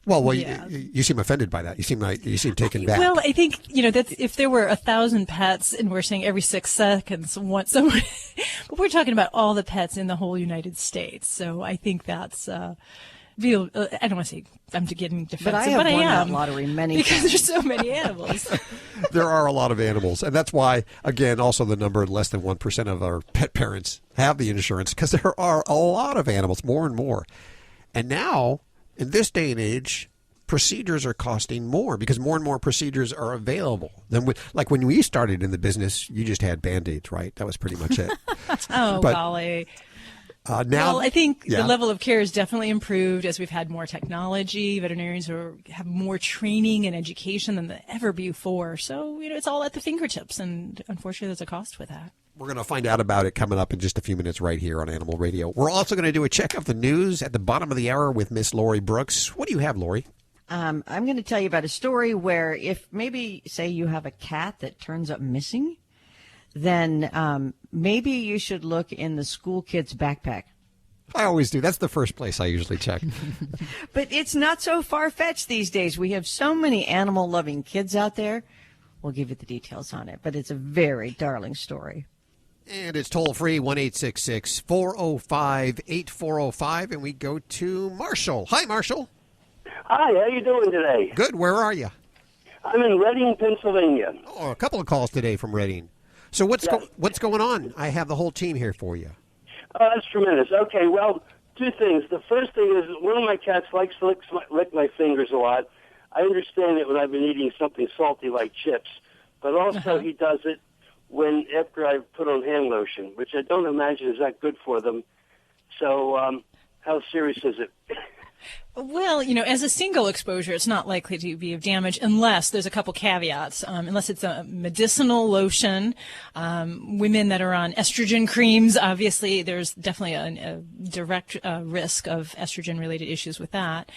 Well, Yeah. you seem offended by that. You seem taken back. Well, I think, that's if there were 1,000 pets and we're saying every 6 seconds want someone, but we're talking about all the pets in the whole United States. So I think that's, I don't want to say I'm getting defensive, But I have won that am. lottery many because times. there's so many animals. There are a lot of animals, and that's why, again, also the number less than 1% of our pet parents have the insurance, because there are a lot of animals, more and more. And now, in this day and age, procedures are costing more because more and more procedures are available. Like when we started in the business, you just had Band-Aids, right? That was pretty much it. Golly. Now, well, I think the level of care has definitely improved as we've had more technology. Veterinarians have more training and education than ever before. So, it's all at the fingertips. And unfortunately, there's a cost with that. We're going to find out about it coming up in just a few minutes right here on Animal Radio. We're also going to do a check of the news at the bottom of the hour with Miss Lori Brooks. What do you have, Lori? I'm going to tell you about a story where if maybe, say, you have a cat that turns up missing, then maybe you should look in the school kid's backpack. I always do. That's the first place I usually check. But it's not so far-fetched these days. We have so many animal-loving kids out there. We'll give you the details on it, but it's a very darling story. And it's toll-free, 1-866-405-8405, and we go to Marshall. Hi, Marshall. Hi, how you doing today? Good. Where are you? I'm in Reading, Pennsylvania. Oh, a couple of calls today from Reading. So what's going on? I have the whole team here for you. Oh, that's tremendous. Okay, well, two things. The first thing is one of my cats likes to lick my fingers a lot. I understand it when I've been eating something salty like chips, but also he does it after I put on hand lotion, which I don't imagine is that good for them. So how serious is it? Well, as a single exposure, it's not likely to be of damage unless there's a couple caveats. Unless it's a medicinal lotion, women that are on estrogen creams, obviously there's definitely a direct risk of estrogen-related issues with that.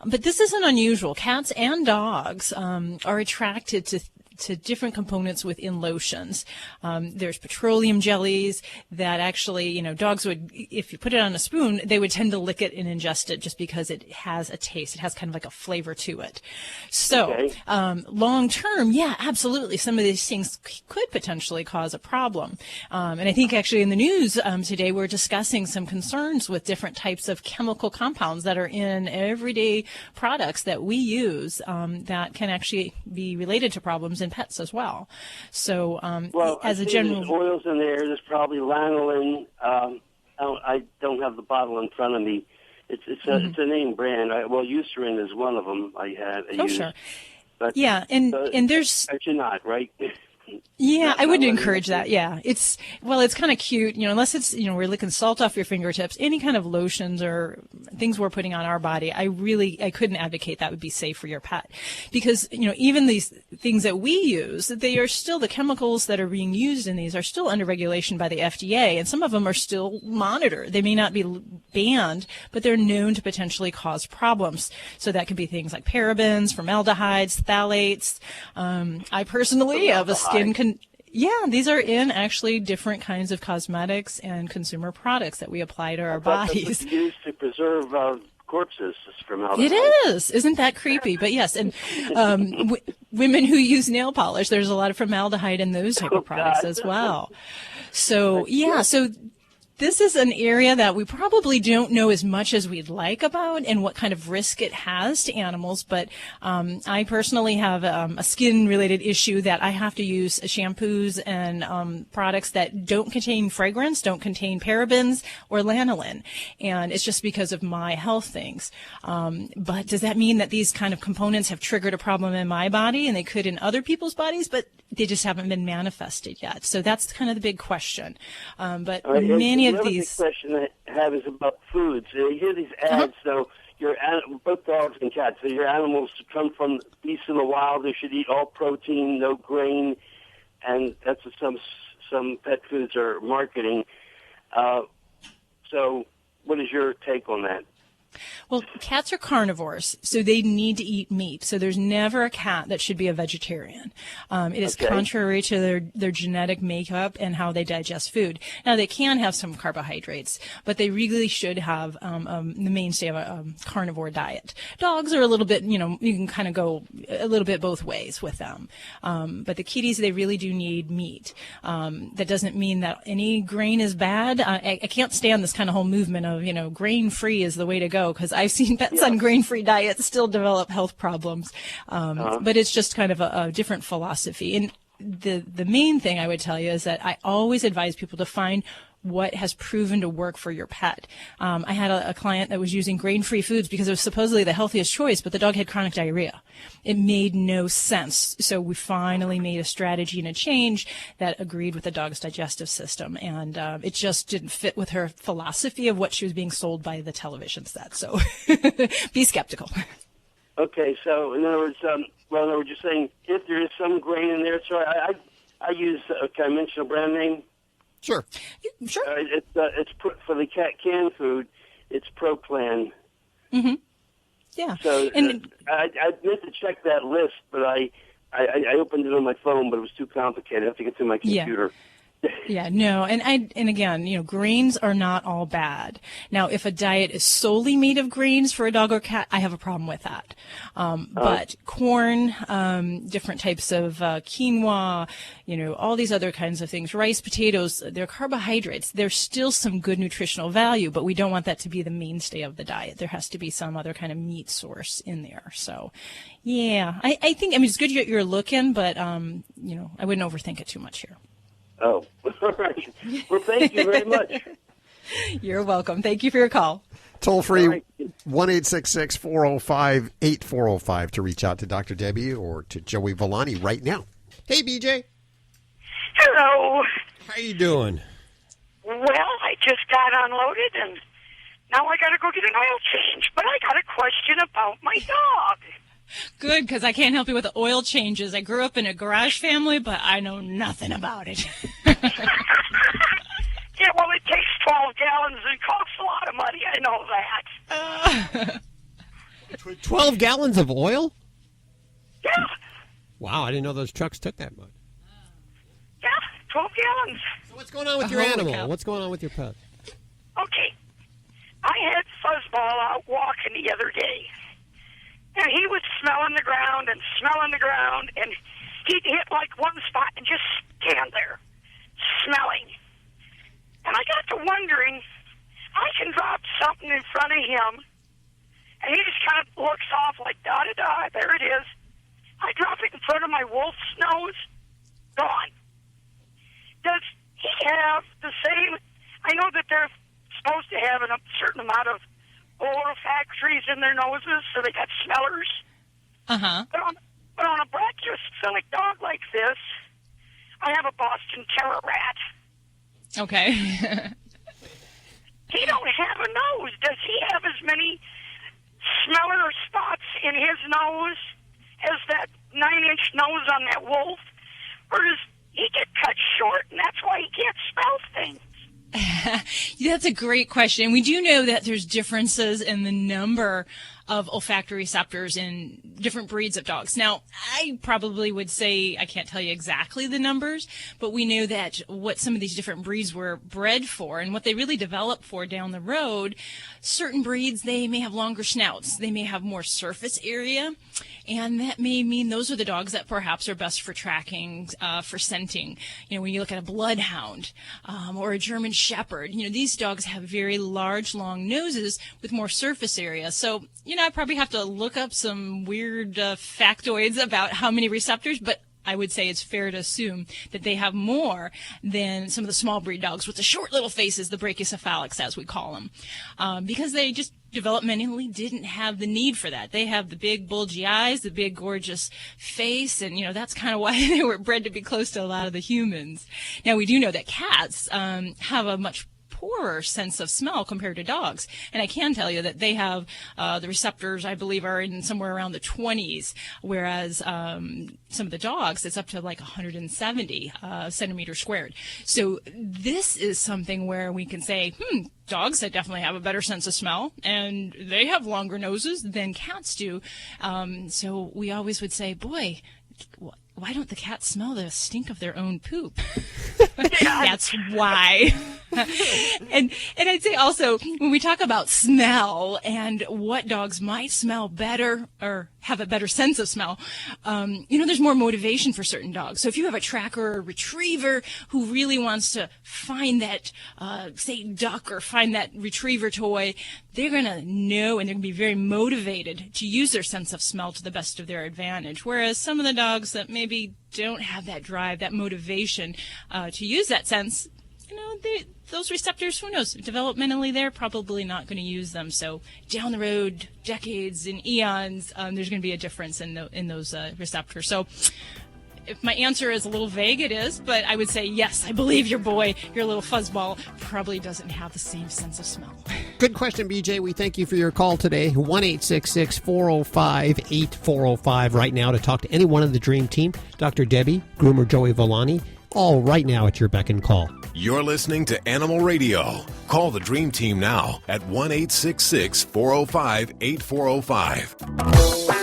But this isn't unusual. Cats and dogs are attracted to different components within lotions. There's petroleum jellies that actually, dogs would, if you put it on a spoon, they would tend to lick it and ingest it just because it has a taste. It has kind of like a flavor to it. So, long term, yeah, absolutely. Some of these things could potentially cause a problem. And I think actually in the news today, we're discussing some concerns with different types of chemical compounds that are in everyday products that we use that can actually be related to problems in pets as well. So, as a general, there's oils in there. There's probably lanolin. I don't have the bottle in front of me. It's a name brand. Eucerin is one of them. I used. Sure. But, yeah, and there's actually not right. Yeah, I wouldn't encourage that. Yeah, it's kind of cute, unless it's, we're licking salt off your fingertips, any kind of lotions or things we're putting on our body. I couldn't advocate that would be safe for your pet because, even these things that we use, they are still, the chemicals that are being used in these are still under regulation by the FDA, and some of them are still monitored. They may not be banned, but they're known to potentially cause problems. So that could be things like parabens, formaldehydes, phthalates. I personally have a skin these are in actually different kinds of cosmetics and consumer products that we apply to our bodies. It's used to preserve corpses from out. It is. Isn't that creepy? But yes, and women who use nail polish, there's a lot of formaldehyde in those type of products as well. So this is an area that we probably don't know as much as we'd like about and what kind of risk it has to animals. But I personally have a skin-related issue that I have to use shampoos and products that don't contain fragrance, don't contain parabens or lanolin. And it's just because of my health things. But does that mean that these kind of components have triggered a problem in my body and they could in other people's bodies? But they just haven't been manifested yet. So that's kind of the big question. But many of these. The question I have is about foods. You hear these ads, though, both dogs and cats. So your animals come from beasts in the wild. They should eat all protein, no grain, and that's what some pet foods are marketing. So, what is your take on that? Well, cats are carnivores, so they need to eat meat. So there's never a cat that should be a vegetarian. It is contrary to their genetic makeup and how they digest food. Now, they can have some carbohydrates, but they really should have the mainstay of a carnivore diet. Dogs are a little bit, you can kind of go a little bit both ways with them. But the kitties, they really do need meat. That doesn't mean that any grain is bad. I can't stand this kind of whole movement of, grain-free is the way to go. Because I've seen pets on grain-free diets still develop health problems. But it's just kind of a different philosophy. And the main thing I would tell you is that I always advise people to find what has proven to work for your pet. I had a client that was using grain-free foods because it was supposedly the healthiest choice, but the dog had chronic diarrhea. It made no sense. So we finally made a strategy and a change that agreed with the dog's digestive system. And it just didn't fit with her philosophy of what she was being sold by the television set. So be skeptical. Okay, so in other words, you're saying if there is some grain in there, so I use, can I mention a brand name? Sure. Sure. It's for the cat canned food. It's ProPlan. Mm-hmm. Yeah. So I meant to check that list, but I opened it on my phone, but it was too complicated. I have to get to my computer. Yeah, no, and again, grains are not all bad. Now, if a diet is solely made of grains for a dog or cat, I have a problem with that. But corn, different types of quinoa, all these other kinds of things, rice, potatoes, they're carbohydrates. There's still some good nutritional value, but we don't want that to be the mainstay of the diet. There has to be some other kind of meat source in there. So, yeah, I think, it's good you're looking, but, I wouldn't overthink it too much here. Oh, all right. Well, thank you very much. You're welcome. Thank you for your call. Toll free, 1-866-405-8405 to reach out to Dr. Debbie or to Joey Villani right now. Hey, BJ. Hello. How you doing? Well, I just got unloaded, and now I got to go get an oil change. But I got a question about my dog. Good, because I can't help you with the oil changes. I grew up in a garage family, but I know nothing about it. Yeah, well, it takes 12 gallons and costs a lot of money. I know that. 12 gallons of oil? Yeah. Wow, I didn't know those trucks took that much. Yeah, 12 gallons. So what's going on with your animal? Cow. What's going on with your pet? Okay. I had Fuzzball out walking the other day. And he was smelling the ground, and he'd hit like one spot and just stand there, smelling. And I got to wondering, I can drop something in front of him, and he just kind of looks off like, da-da-da, there it is. I drop it in front of my wolf's nose, gone. Does he have the same, I know that they're supposed to have a certain amount of olfactories in their noses, so they got smellers. Uh-huh. But on a brachiocephalic dog like this, I have a Boston Terror rat. Okay. He don't have a nose. Does he have as many smeller spots in his nose as that 9-inch nose on that wolf? Or does he get cut short, and that's why he can't smell things? That's a great question. We do know that there's differences in the number of olfactory receptors in different breeds of dogs. Now, I probably would say I can't tell you exactly the numbers, but we know that what some of these different breeds were bred for and what they really develop for down the road, certain breeds, they may have longer snouts. They may have more surface area, and that may mean those are the dogs that perhaps are best for tracking, for scenting. When you look at a bloodhound or a German shepherd, these dogs have very large, long noses with more surface area. So, I probably have to look up some weird factoids about how many receptors, but I would say it's fair to assume that they have more than some of the small breed dogs with the short little faces, the brachycephalics, as we call them, because they just developmentally didn't have the need for that. They have the big bulgy eyes, the big gorgeous face, and that's kind of why they were bred to be close to a lot of the humans. Now, we do know that cats have a much poorer sense of smell compared to dogs. And I can tell you that they have the receptors, I believe, are in somewhere around the 20s, whereas some of the dogs, it's up to like 170 centimeters squared. So this is something where we can say, dogs that definitely have a better sense of smell, and they have longer noses than cats do. So we always would say, boy, why don't the cats smell the stink of their own poop? That's why. and I'd say also, when we talk about smell and what dogs might smell better or have a better sense of smell, there's more motivation for certain dogs. So if you have a tracker or retriever who really wants to find that, say, duck or find that retriever toy, they're going to know and they're going to be very motivated to use their sense of smell to the best of their advantage. Whereas some of the dogs that maybe don't have that drive, that motivation to use that sense, those receptors, who knows, developmentally they're probably not going to use them. So down the road, decades and eons, there's going to be a difference in those receptors. So if my answer is a little vague, it is, but I would say yes, I believe your boy, your little fuzzball, probably doesn't have the same sense of smell. Good question, BJ. We thank you for your call today. 1-866-405-8405 right now to talk to any one of the Dream Team. Dr. Debbie, Groomer Joey Villani, all right now at your beck and call. You're listening to Animal Radio. Call the Dream Team now at 1-866-405-8405.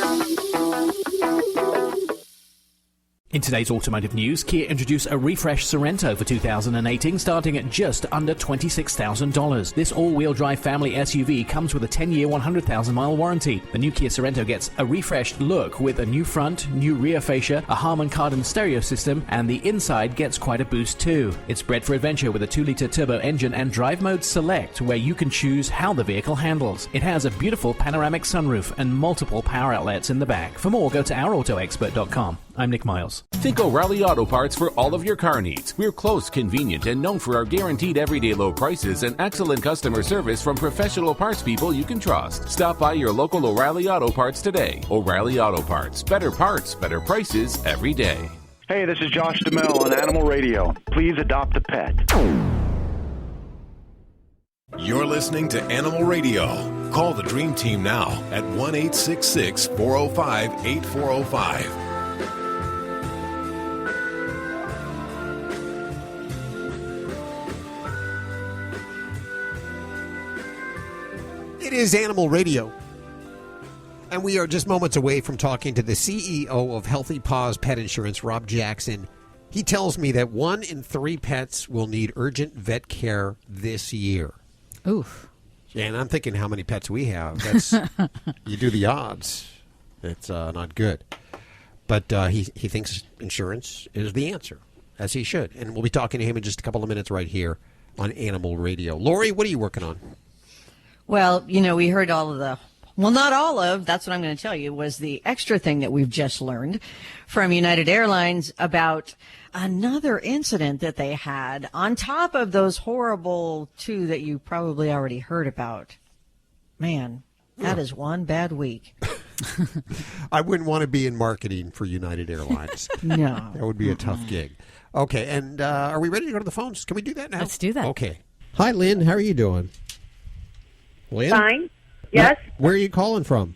In today's automotive news, Kia introduced a refreshed Sorento for 2018 starting at just under $26,000. This all-wheel drive family SUV comes with a 10-year, 100,000-mile warranty. The new Kia Sorento gets a refreshed look with a new front, new rear fascia, a Harman Kardon stereo system, and the inside gets quite a boost too. It's bred for adventure with a 2-liter turbo engine and drive mode select, where you can choose how the vehicle handles. It has a beautiful panoramic sunroof and multiple power outlets in the back. For more, go to ourautoexpert.com. I'm Nick Miles. Think O'Reilly Auto Parts for all of your car needs. We're close, convenient, and known for our guaranteed everyday low prices and excellent customer service from professional parts people you can trust. Stop by your local O'Reilly Auto Parts today. O'Reilly Auto Parts. Better parts, better prices every day. Hey, this is Josh DeMille on Animal Radio. Please adopt a pet. You're listening to Animal Radio. Call the Dream Team now at 1-866-405-8405. It is Animal Radio, and we are just moments away from talking to the CEO of Healthy Paws Pet Insurance, Rob Jackson. He tells me that 1 in 3 pets will need urgent vet care this year. Oof. And I'm thinking how many pets we have. That's you do the odds. It's not good. But he thinks insurance is the answer, as he should. And we'll be talking to him in just a couple of minutes right here on Animal Radio. Lori, what are you working on? Well, we heard all of not all of, that's what I'm going to tell you, was the extra thing that we've just learned from United Airlines about another incident that they had on top of those horrible 2 that you probably already heard about. Man, that is one bad week. I wouldn't want to be in marketing for United Airlines. No. That would be a tough gig. Okay, and are we ready to go to the phones? Can we do that now? Let's do that. Okay. Hi, Lynn. How are you doing? Lynn? Fine. Yes. Where are you calling from?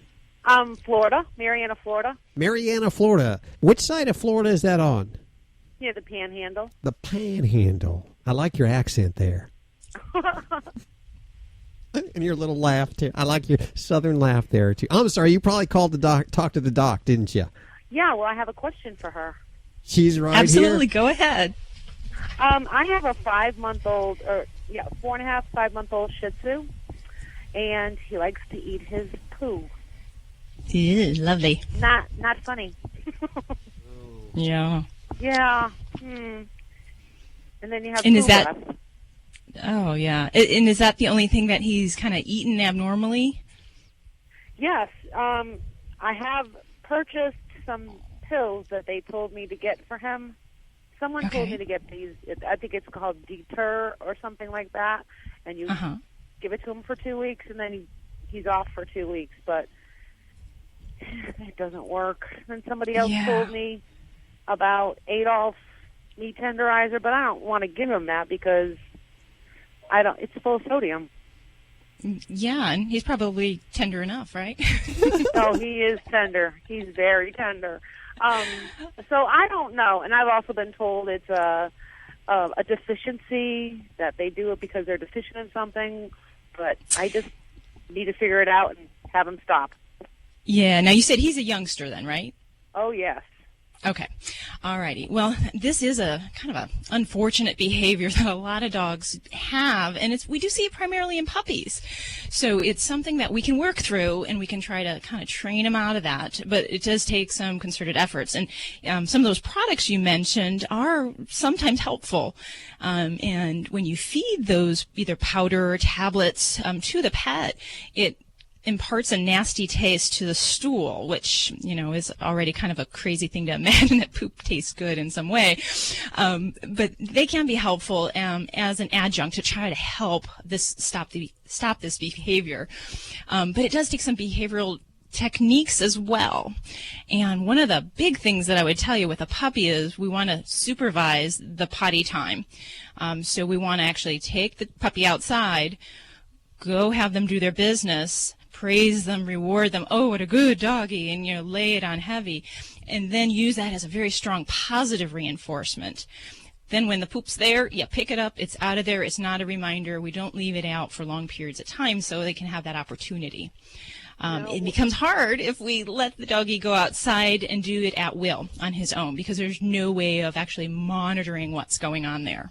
Florida, Marianna, Florida. Marianna, Florida. Which side of Florida is that on? Yeah, the Panhandle. The Panhandle. I like your accent there. And your little laugh, too. I like your southern laugh there, too. I'm sorry, you probably called the doc, talk to the doc, didn't you? Yeah, well, I have a question for her. She's right Absolutely, here. Go ahead. I have a 4.5, 5-month-old Shih Tzu. And he likes to eat his poo. Ew, lovely. Not funny. Yeah. Yeah. And then you have And poo is that? left. Oh yeah. And is that the only thing that he's kind of eaten abnormally? Yes. I have purchased some pills that they told me to get for him. Someone told me to get these. I think it's called Deter or something like that. And you give it to him for 2 weeks, and then he's off for 2 weeks. But it doesn't work. And somebody else told me about Adolf meat tenderizer, but I don't want to give him that because It's full of sodium. Yeah, and he's probably tender enough, right? Oh, he is tender. He's very tender. So I don't know. And I've also been told it's a deficiency, that they do it because they're deficient in something. But I just need to figure it out and have him stop. Yeah. Now, you said he's a youngster then, right? Oh, yes. Okay. All righty. Well, this is a kind of an unfortunate behavior that a lot of dogs have, and we do see it primarily in puppies. So it's something that we can work through, and we can try to kind of train them out of that, but it does take some concerted efforts. And some of those products you mentioned are sometimes helpful. And when you feed those either powder or tablets to the pet, it imparts a nasty taste to the stool, which, is already kind of a crazy thing to imagine that poop tastes good in some way. But they can be helpful as an adjunct to try to help this stop this behavior. But it does take some behavioral techniques as well. And one of the big things that I would tell you with a puppy is we want to supervise the potty time. So we want to actually take the puppy outside, go have them do their business, praise them, reward them, oh, what a good doggy, and lay it on heavy, and then use that as a very strong positive reinforcement. Then when the poop's there, you pick it up, it's out of there, it's not a reminder, we don't leave it out for long periods of time so they can have that opportunity. It becomes hard if we let the doggy go outside and do it at will on his own, because there's no way of actually monitoring what's going on there.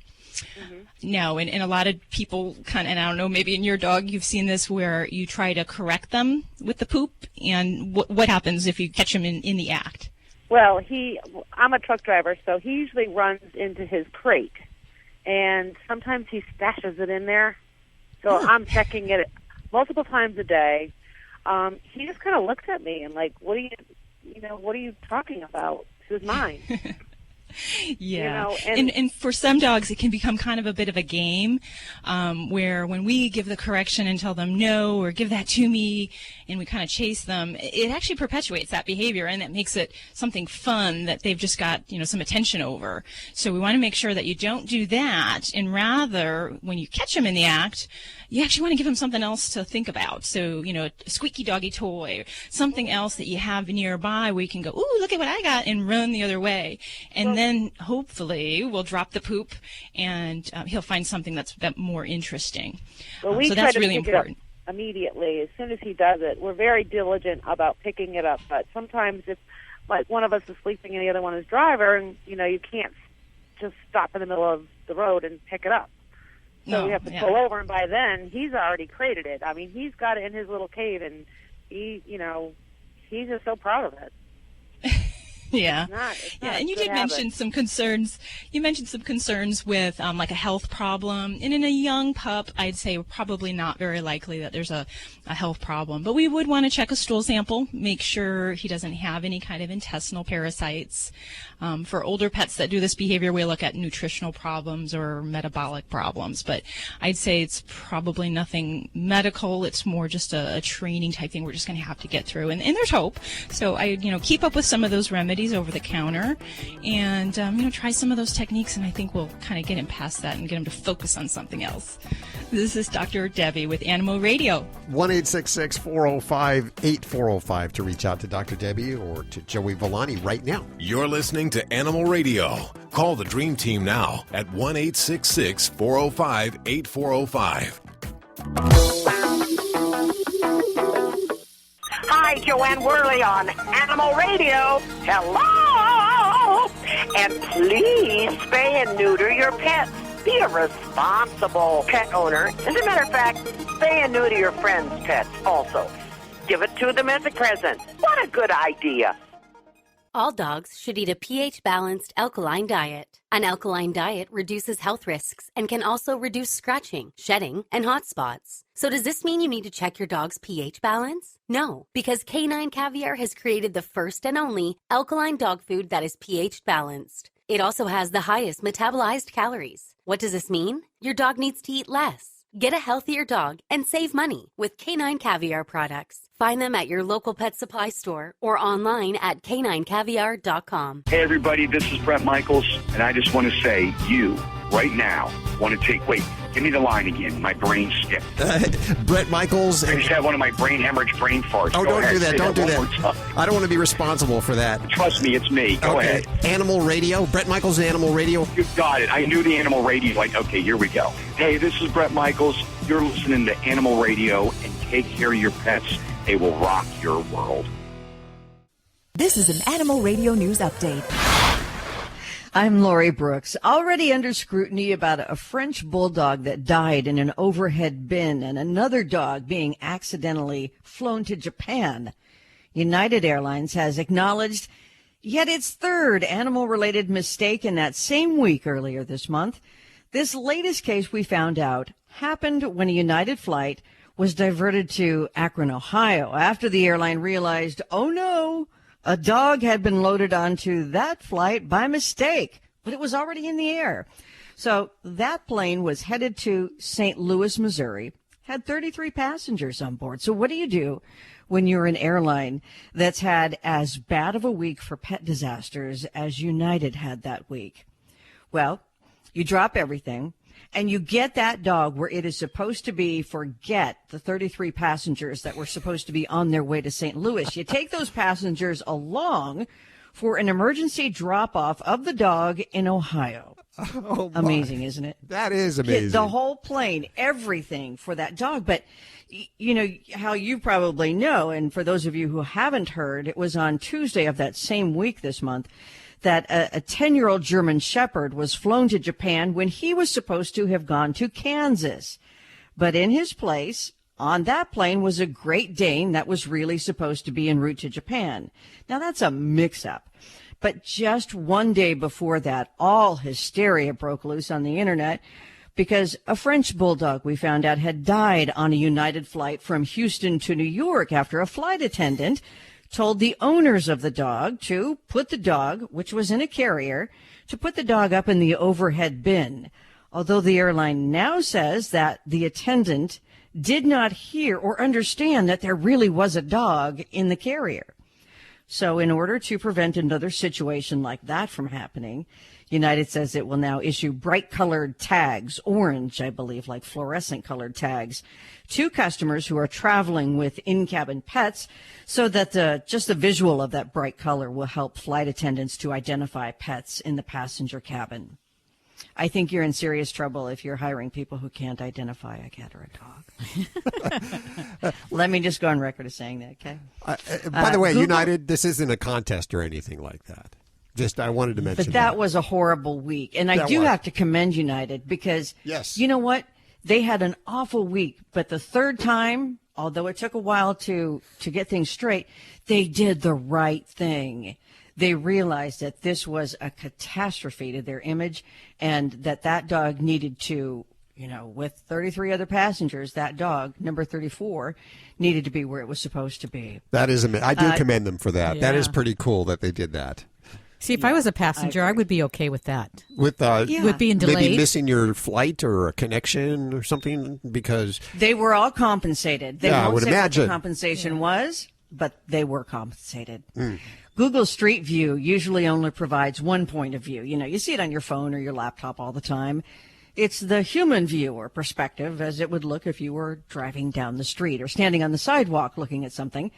Mm-hmm. No, and a lot of people and I don't know, maybe in your dog you've seen this where you try to correct them with the poop, and what happens if you catch them in the act? Well, I'm a truck driver, so he usually runs into his crate, and sometimes he stashes it in there. So I'm checking it multiple times a day. He just kind of looks at me and like, what are you talking about? This is mine. Yeah, and for some dogs it can become kind of a bit of a game where when we give the correction and tell them no or give that to me and we kind of chase them, it actually perpetuates that behavior, and that makes it something fun that they've just got some attention over. So we want to make sure that you don't do that, and rather when you catch them in the act, you actually want to give them something else to think about. So, a squeaky doggy toy, something else that you have nearby where you can go, ooh, look at what I got, and run the other way. And then hopefully we'll drop the poop, and he'll find something that's more interesting. Well, we so try that's to really pick important. It up immediately as soon as he does it. We're very diligent about picking it up, but sometimes if one of us is sleeping and the other one is driver, and you can't just stop in the middle of the road and pick it up. So we have to pull over, and by then he's already crated it. I mean, he's got it in his little cave, and he's just so proud of it. Yeah. It's not and you did mention some concerns. You mentioned some concerns with like a health problem. And in a young pup, I'd say probably not very likely that there's a health problem. But we would want to check a stool sample, make sure he doesn't have any kind of intestinal parasites. For older pets that do this behavior, we look at nutritional problems or metabolic problems. But I'd say it's probably nothing medical. It's more just a training type thing we're just going to have to get through. And there's hope. So I keep up with some of those remedies over the counter, and try some of those techniques, and I think we'll kind of get him past that and get him to focus on something else. This is Dr. Debbie with Animal Radio. 1-866-405-8405 to reach out to Dr. Debbie or to Joey Villani right now. You're listening to Animal Radio. Call the Dream Team now at 1-866-405-8405. Hi, Joanne Worley on Animal Radio. Hello! And please spay and neuter your pets. Be a responsible pet owner. As a matter of fact, spay and neuter your friends' pets also. Give it to them as a present. What a good idea. All dogs should eat a pH-balanced alkaline diet. An alkaline diet reduces health risks and can also reduce scratching, shedding, and hot spots. So does this mean you need to check your dog's pH balance? No, because Canine Caviar has created the first and only alkaline dog food that is pH balanced. It also has the highest metabolized calories. What does this mean? Your dog needs to eat less. Get a healthier dog and save money with Canine Caviar products. Find them at your local pet supply store or online at caninecaviar.com. Hey, everybody, this is Brett Michaels, and I just want to say you right now want to take, wait, give me the line again. My brain skipped. Brett Michaels. I just had one of my brain hemorrhage brain farts. Oh, Go don't ahead, do that. say Don't do one that. more time. I don't want to be responsible for that. Trust me, it's me. Go ahead. Animal Radio. Brett Michaels, Animal Radio. You got it. I knew the Animal Radio. Like, okay, here we go. Hey, this is Brett Michaels. You're listening to Animal Radio, and take care of your pets. They will rock your world. This is an Animal Radio News Update. I'm Lori Brooks. Already under scrutiny about a French bulldog that died in an overhead bin and another dog being accidentally flown to Japan. United Airlines has acknowledged yet its third animal-related mistake in that same week earlier this month. This latest case, we found out, happened when a United flight was diverted to Akron, Ohio, after the airline realized, oh no, a dog had been loaded onto that flight by mistake, but it was already in the air. So that plane was headed to St. Louis, Missouri, had 33 passengers on board. So what do you do when you're an airline that's had as bad of a week for pet disasters as United had that week? Well, you drop everything and you get that dog where it is supposed to be. Forget the 33 passengers that were supposed to be on their way to St. Louis. You take those passengers along for an emergency drop-off of the dog in Ohio. Oh, amazing, isn't it? That is amazing. The whole plane, everything for that dog. But, you know, how you probably know, and for those of you who haven't heard, it was on Tuesday of that same week this month that a 10-year-old German Shepherd was flown to Japan when he was supposed to have gone to Kansas. But in his place, on that plane, was a Great Dane that was really supposed to be en route to Japan. Now, that's a mix-up. But just one day before that, all hysteria broke loose on the internet because a French bulldog, we found out, had died on a United flight from Houston to New York after a flight attendant told the owners of the dog to put the dog, which was in a carrier, to put the dog up in the overhead bin. Although the airline now says that the attendant did not hear or understand that there really was a dog in the carrier. So in order to prevent another situation like that from happening, United says it will now issue bright-colored tags, orange, I believe, like fluorescent-colored tags, to customers who are traveling with in-cabin pets so that just the visual of that bright color will help flight attendants to identify pets in the passenger cabin. I think you're in serious trouble if you're hiring people who can't identify a cat or a dog. Let me just go on record as saying that, okay? By the way, Google, United, this isn't a contest or anything like that. Just I wanted to mention but that was a horrible week. And I do have to commend United because, you know what? They had an awful week. But the third time, although it took a while to get things straight, they did the right thing. They realized that this was a catastrophe to their image and that dog needed to, you know, with 33 other passengers, that dog, number 34, needed to be where it was supposed to be. That is amazing. I do commend them for that. Yeah. That is pretty cool that they did that. See, if I was a passenger, I would be okay with that. With being delayed. Maybe missing your flight or a connection or something because they were all compensated. They I won't would say imagine what the compensation was, but they were compensated. Mm. Google Street View usually only provides one point of view. You know, you see it on your phone or your laptop all the time. It's the human view or perspective as it would look if you were driving down the street or standing on the sidewalk looking at something.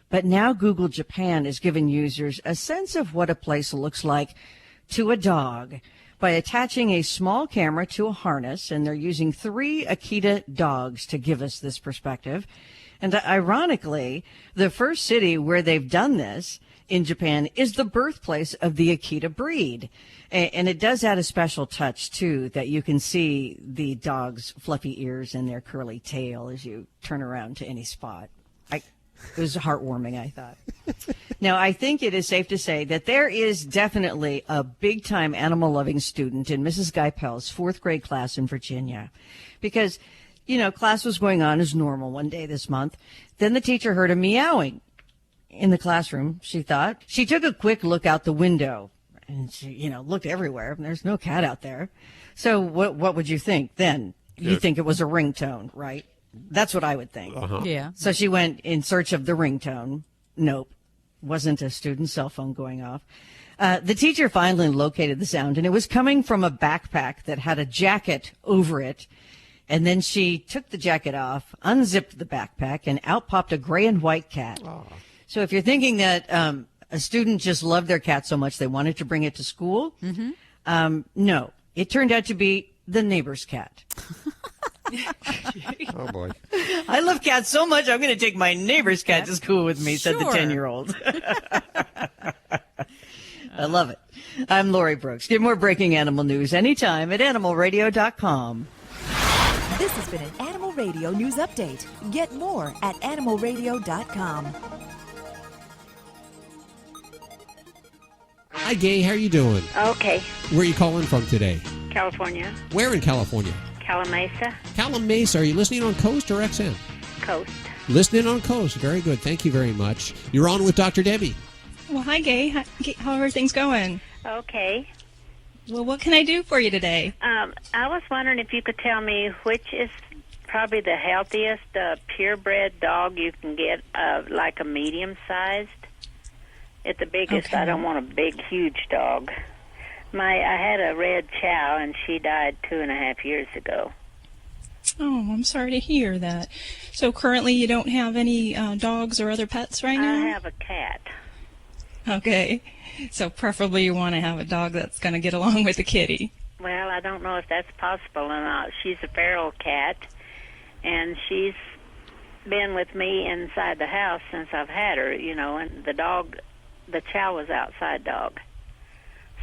But now Google Japan is giving users a sense of what a place looks like to a dog by attaching a small camera to a harness, and they're using 3 Akita dogs to give us this perspective. And ironically, the first city where they've done this in Japan is the birthplace of the Akita breed. And it does add a special touch, too, that you can see the dog's fluffy ears and their curly tail as you turn around to any spot. It was heartwarming, I thought. Now, I think it is safe to say that there is definitely a big-time animal-loving student in Mrs. Geipel's 4th grade class in Virginia. Because, you know, class was going on as normal one day this month. Then the teacher heard a meowing in the classroom, she thought. She took a quick look out the window, and she, you know, looked everywhere. There's no cat out there. So what would you think then? You think it was a ringtone, right? That's what I would think. Uh-huh. Yeah. So she went in search of the ringtone. Nope. Wasn't a student's cell phone going off. The teacher finally located the sound, and it was coming from a backpack that had a jacket over it. And then she took the jacket off, unzipped the backpack, and out popped a gray and white cat. Oh. So if you're thinking that a student just loved their cat so much they wanted to bring it to school, no. It turned out to be the neighbor's cat. Oh, boy. I love cats so much, I'm going to take my neighbor's cat to school with me, said the 10-year-old. I love it. I'm Lori Brooks. Get more breaking animal news anytime at animalradio.com. This has been an Animal Radio News Update. Get more at animalradio.com. Hi, Gay. How are you doing? Okay. Where are you calling from today? California. Where in California? Calamasa. Calamasa. Are you listening on Coast or XM? Coast. Listening on Coast. Very good. Thank you very much. You're on with Dr. Debbie. Well, hi, Gay. How are things going? Okay. Well, what can I do for you today? I was wondering if you could tell me which is probably the healthiest purebred dog you can get, like a medium-sized. At the biggest, okay. I don't want a big, huge dog. I had a red chow, and she died 2.5 years ago. Oh, I'm sorry to hear that. So currently you don't have any dogs or other pets right now? I have a cat. Okay. So preferably you want to have a dog that's going to get along with the kitty. Well, I don't know if that's possible or not. She's a feral cat, and she's been with me inside the house since I've had her, and the chow was outside dog.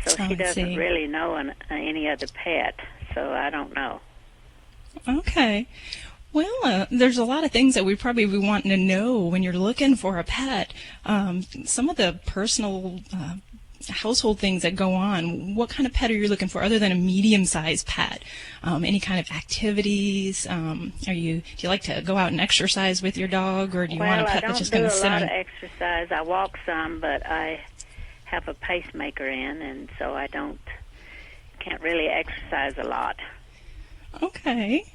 So she doesn't really know any other pet, so I don't know. Okay. Well, there's a lot of things that we probably be wanting to know when you're looking for a pet. Some of the personal household things that go on. What kind of pet are you looking for other than a medium-sized pet? Any kind of activities? Do you like to go out and exercise with your dog, or do you want a pet that's just going to sit on? Well, I don't do a lot of exercise. I walk some, but I have a pacemaker in, and so I can't really exercise a lot. Okay.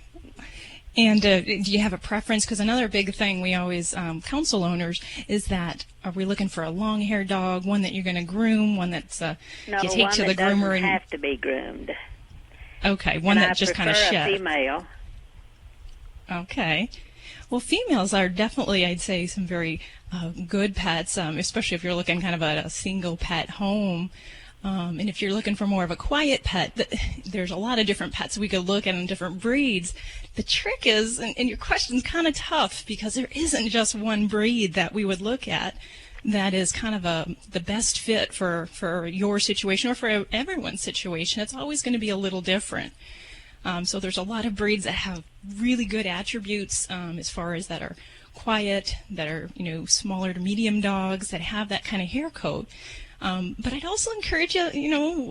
And do you have a preference? Because another big thing we always counsel owners is that, are we looking for a long-haired dog, one that you're going to groom, one that's you take to the groomer? One that doesn't have to be groomed. Okay, one that just kind of sheds. I prefer a female. Okay. Well, females are definitely, I'd say, some very good pets, especially if you're looking kind of at a single pet home. And if you're looking for more of a quiet pet, there's a lot of different pets we could look at in different breeds. The trick is, and your question's kind of tough, because there isn't just one breed that we would look at that is kind of the best fit for your situation or for everyone's situation. It's always going to be a little different. So there's a lot of breeds that have really good attributes as far as that are quiet, that are smaller to medium dogs that have that kind of hair coat. But I'd also encourage you,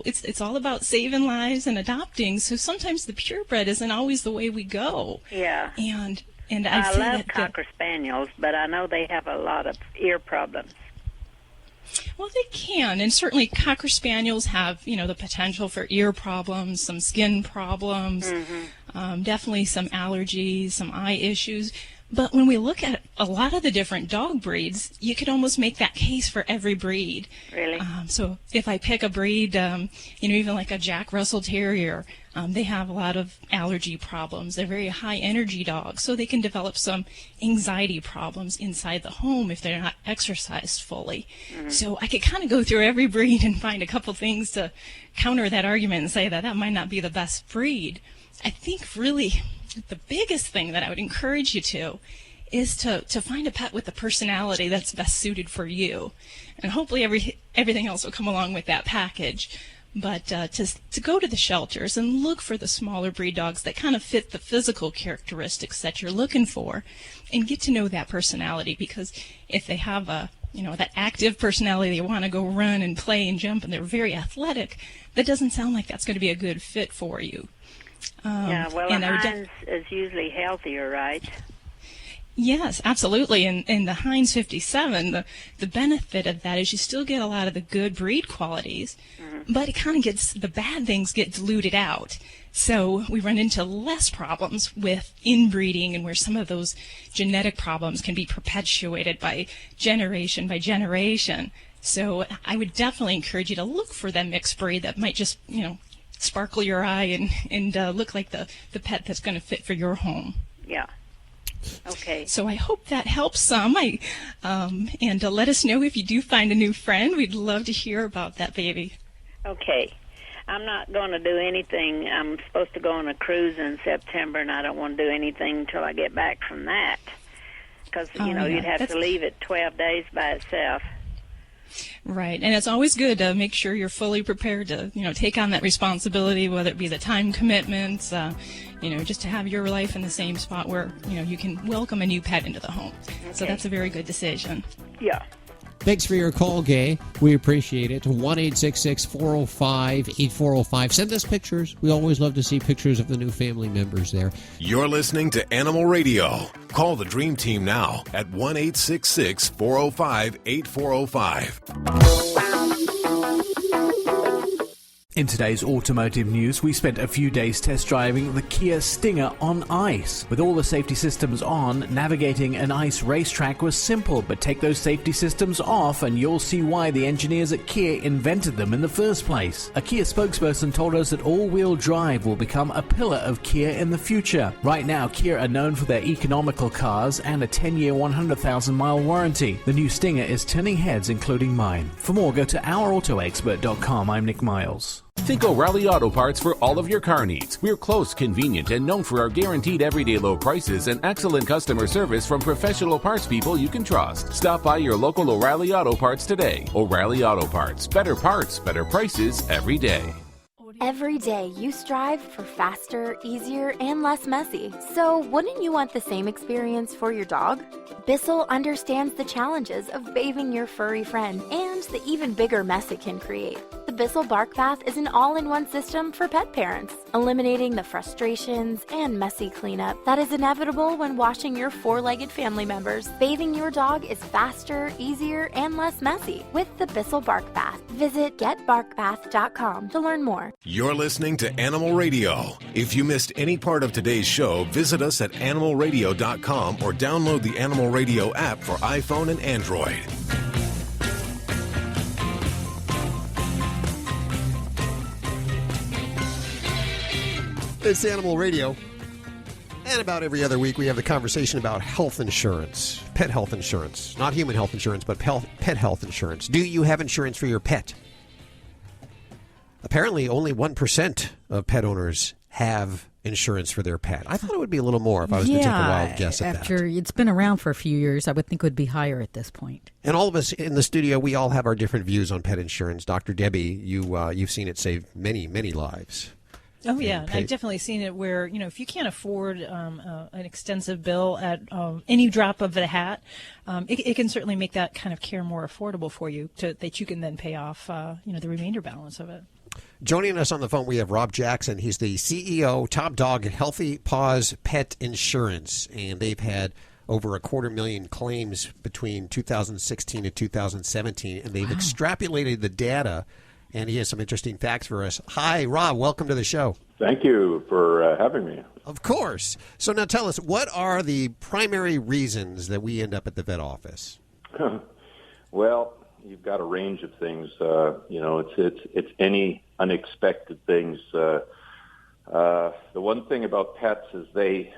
it's all about saving lives and adopting. So sometimes the purebred isn't always the way we go. Yeah. And I love Cocker Spaniels, but I know they have a lot of ear problems. Well, they can, and certainly Cocker Spaniels have, the potential for ear problems, some skin problems, definitely some allergies, some eye issues. But when we look at a lot of the different dog breeds, you could almost make that case for every breed. Really? So if I pick a breed, even like a Jack Russell Terrier, they have a lot of allergy problems. They're very high energy dogs, so they can develop some anxiety problems inside the home if they're not exercised fully. So I could kind of go through every breed and find a couple things to counter that argument and say that might not be the best breed. I think really the biggest thing that I would encourage you to is to find a pet with a personality that's best suited for you. And hopefully everything else will come along with that package. But to go to the shelters and look for the smaller breed dogs that kind of fit the physical characteristics that you're looking for, and get to know that personality, because if they have that active personality, they want to go run and play and jump, and they're very athletic, that doesn't sound like that's going to be a good fit for you. Yeah, well, a Heinz is usually healthier, right? Yes, absolutely. And the Heinz 57, the benefit of that is you still get a lot of the good breed qualities, but it kind of the bad things get diluted out. So we run into less problems with inbreeding, and where some of those genetic problems can be perpetuated by generation. So I would definitely encourage you to look for that mixed breed that might just, sparkle your eye and look like the pet that's going to fit for your home. Yeah. Okay. So I hope that helps some. And let us know if you do find a new friend. We'd love to hear about that baby. Okay. I'm not going to do anything. I'm supposed to go on a cruise in September, and I don't want to do anything until I get back from that. Because, you'd have to leave it 12 days by itself. Right, and it's always good to make sure you're fully prepared to, take on that responsibility, whether it be the time commitments, just to have your life in the same spot where, you can welcome a new pet into the home. Okay. So that's a very good decision. Yeah. Thanks for your call, Gay. We appreciate it. 1-866-405-8405. Send us pictures. We always love to see pictures of the new family members there. You're listening to Animal Radio. Call the Dream Team now at 1-866-405-8405. In today's automotive news, we spent a few days test driving the Kia Stinger on ice. With all the safety systems on, navigating an ice racetrack was simple, but take those safety systems off and you'll see why the engineers at Kia invented them in the first place. A Kia spokesperson told us that all-wheel drive will become a pillar of Kia in the future. Right now, Kia are known for their economical cars and a 10-year, 100,000-mile warranty. The new Stinger is turning heads, including mine. For more, go to ourautoexpert.com. I'm Nick Miles. Think O'Reilly Auto Parts for all of your car needs. We're close, convenient, and known for our guaranteed everyday low prices and excellent customer service from professional parts people you can trust. Stop by your local O'Reilly Auto Parts today. O'Reilly Auto Parts. Better parts, better prices every day. Every day you strive for faster, easier, and less messy. So wouldn't you want the same experience for your dog? Bissell understands the challenges of bathing your furry friend and the even bigger mess it can create. The Bissell Bark Bath is an all-in-one system for pet parents, eliminating the frustrations and messy cleanup that is inevitable when washing your four-legged family members. Bathing your dog is faster, easier, and less messy with the Bissell Bark Bath. Visit getbarkbath.com to learn more. You're listening to Animal Radio. If you missed any part of today's show, visit us at animalradio.com or download the Animal Radio app for iPhone and Android. It's Animal Radio. And about every other week, we have the conversation about health insurance, pet health insurance. Not human health insurance, but pet health insurance. Do you have insurance for your pet? Apparently, only 1% of pet owners have insurance for their pet. I thought it would be a little more if I was to take a wild guess at that. After it's been around for a few years, I would think it would be higher at this point. And all of us in the studio, we all have our different views on pet insurance. Dr. Debbie, you've seen it save many, many lives. Oh, yeah. I've definitely seen it where, if you can't afford an extensive bill at any drop of the hat, it can certainly make that kind of care more affordable for you that you can then pay off, the remainder balance of it. Joining us on the phone, we have Rob Jackson. He's the CEO, top dog at Healthy Paws Pet Insurance, and they've had over 250,000 claims between 2016 and 2017, and they've extrapolated the data, and he has some interesting facts for us. Hi, Rob. Welcome to the show. Thank you for having me. Of course. So now tell us, what are the primary reasons that we end up at the vet office? Well, you've got a range of things. It's any unexpected things. The one thing about pets is they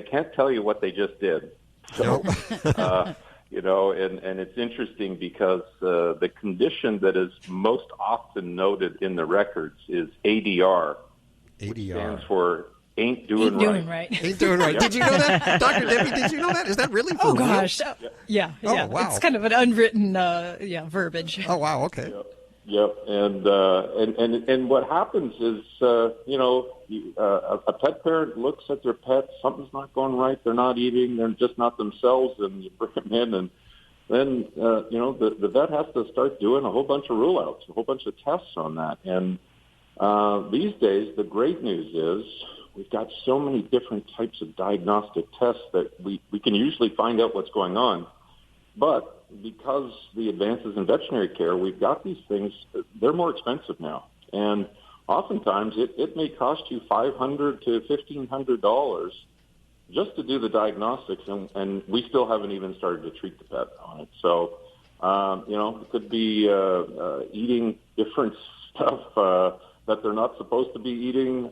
can't tell you what they just did. So, and it's interesting because the condition that is most often noted in the records is ADR. Which stands for Ain't Doing Right. Ain't doing right. Did you know that? Dr. Debbie, did you know that? Is that really for real? Gosh. Yeah. Oh, wow. It's kind of an unwritten verbiage. Oh, wow. Okay. Yep. And what happens is, a pet parent looks at their pet, something's not going right, they're not eating, they're just not themselves, and you bring them in, and then, the vet has to start doing a whole bunch of rule-outs, a whole bunch of tests on that. And these days, the great news is we've got so many different types of diagnostic tests that we can usually find out what's going on. But because the advances in veterinary care, we've got these things, they're more expensive now. And oftentimes it may cost you $500 to $1,500 just to do the diagnostics, and we still haven't even started to treat the pet on it. So It could be eating different stuff that they're not supposed to be eating.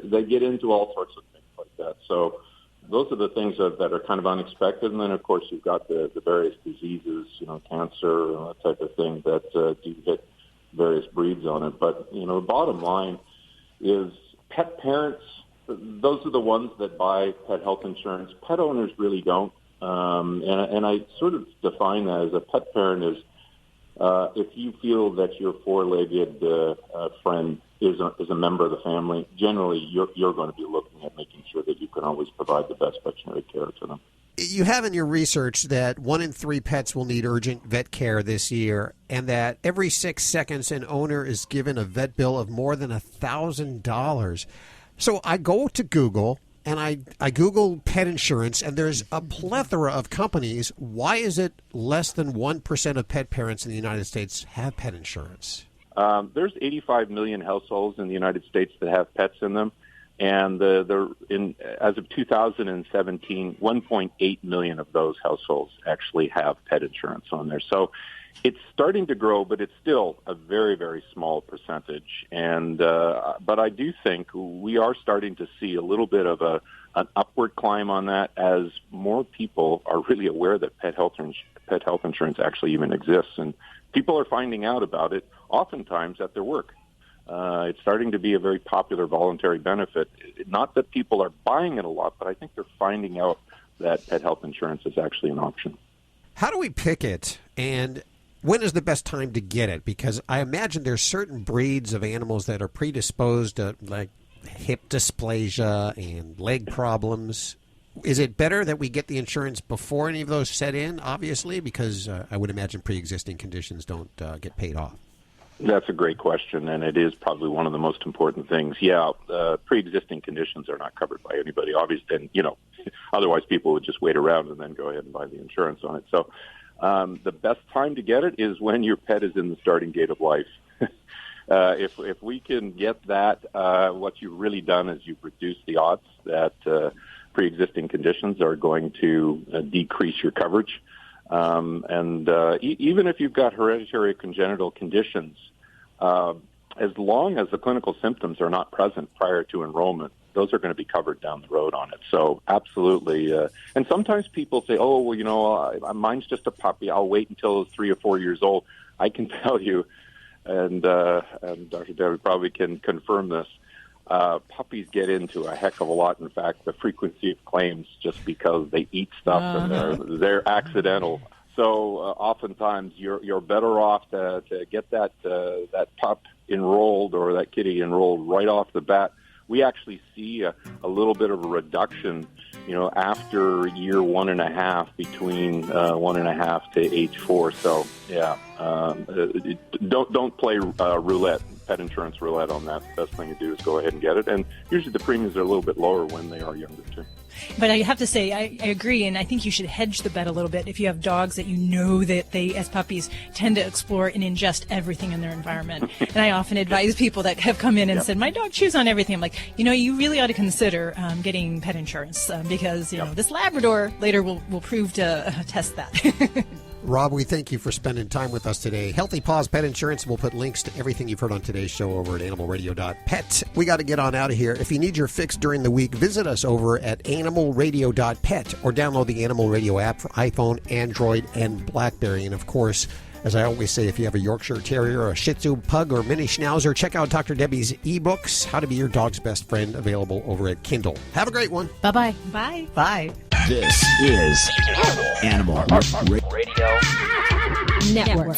They get into all sorts of things like that. So those are the things that are kind of unexpected. And then, of course, you've got the various diseases, cancer, and that type of thing that do hit various breeds on it. But, the bottom line is pet parents, those are the ones that buy pet health insurance. Pet owners really don't. And I sort of define that as a pet parent is if you feel that your four-legged friend is a member of the family, generally you're going to be looking at making sure that you can always provide the best veterinary care to them. You have in your research that 1 in 3 pets will need urgent vet care this year, and that every 6 seconds an owner is given a vet bill of more than $1,000. So I go to Google and I Google pet insurance, and there's a plethora of companies. Why is it less than 1% of pet parents in the United States have pet insurance? There's 85 million households in the United States that have pets in them. And as of 2017, 1.8 million of those households actually have pet insurance on there. So it's starting to grow, but it's still a very, very small percentage. And but I do think we are starting to see a little bit of an upward climb on that as more people are really aware that pet health insurance actually even exists. And people are finding out about it oftentimes at their work. It's starting to be a very popular voluntary benefit. Not that people are buying it a lot, but I think they're finding out that pet health insurance is actually an option. How do we pick it, and when is the best time to get it? Because I imagine there's certain breeds of animals that are predisposed to, like, hip dysplasia and leg problems. Is it better that we get the insurance before any of those set in, obviously? Because I would imagine pre-existing conditions don't get paid off. That's a great question, and it is probably one of the most important things. Yeah, pre-existing conditions are not covered by anybody, obviously, and, otherwise people would just wait around and then go ahead and buy the insurance on it. So the best time to get it is when your pet is in the starting gate of life. If we can get that, what you've really done is you've reduced the odds that pre-existing conditions are going to decrease your coverage. Even if you've got hereditary congenital conditions, as long as the clinical symptoms are not present prior to enrollment, those are going to be covered down the road on it. So absolutely. And sometimes people say, oh, well, mine's just a puppy. I'll wait until it's 3 or 4 years old. I can tell you, and Dr. Debbie probably can confirm this, puppies get into a heck of a lot. In fact, the frequency of claims just because they eat stuff and they're accidental. So oftentimes you're better off to get that pup enrolled or that kitty enrolled right off the bat. We actually see a little bit of a reduction, after year 1.5, between 1.5 to age 4. So yeah, don't play roulette. Pet insurance roulette on that. The best thing to do is go ahead and get it. And usually the premiums are a little bit lower when they are younger, too. But I have to say, I agree, and I think you should hedge the bet a little bit if you have dogs that that they, as puppies, tend to explore and ingest everything in their environment. And I often advise people that have come in and said, my dog chews on everything. I'm like, you really ought to consider getting pet insurance because, this Labrador later will prove to test that. Rob, we thank you for spending time with us today. Healthy Paws Pet Insurance. We'll put links to everything you've heard on today's show over at animalradio.pet. We got to get on out of here. If you need your fix during the week, visit us over at animalradio.pet or download the Animal Radio app for iPhone, Android, and BlackBerry. And, of course, as I always say, if you have a Yorkshire Terrier or a Shih Tzu Pug or Mini Schnauzer, check out Dr. Debbie's ebooks, How to Be Your Dog's Best Friend, available over at Kindle. Have a great one. Bye-bye. Bye. Bye. This is Animal Radio Network.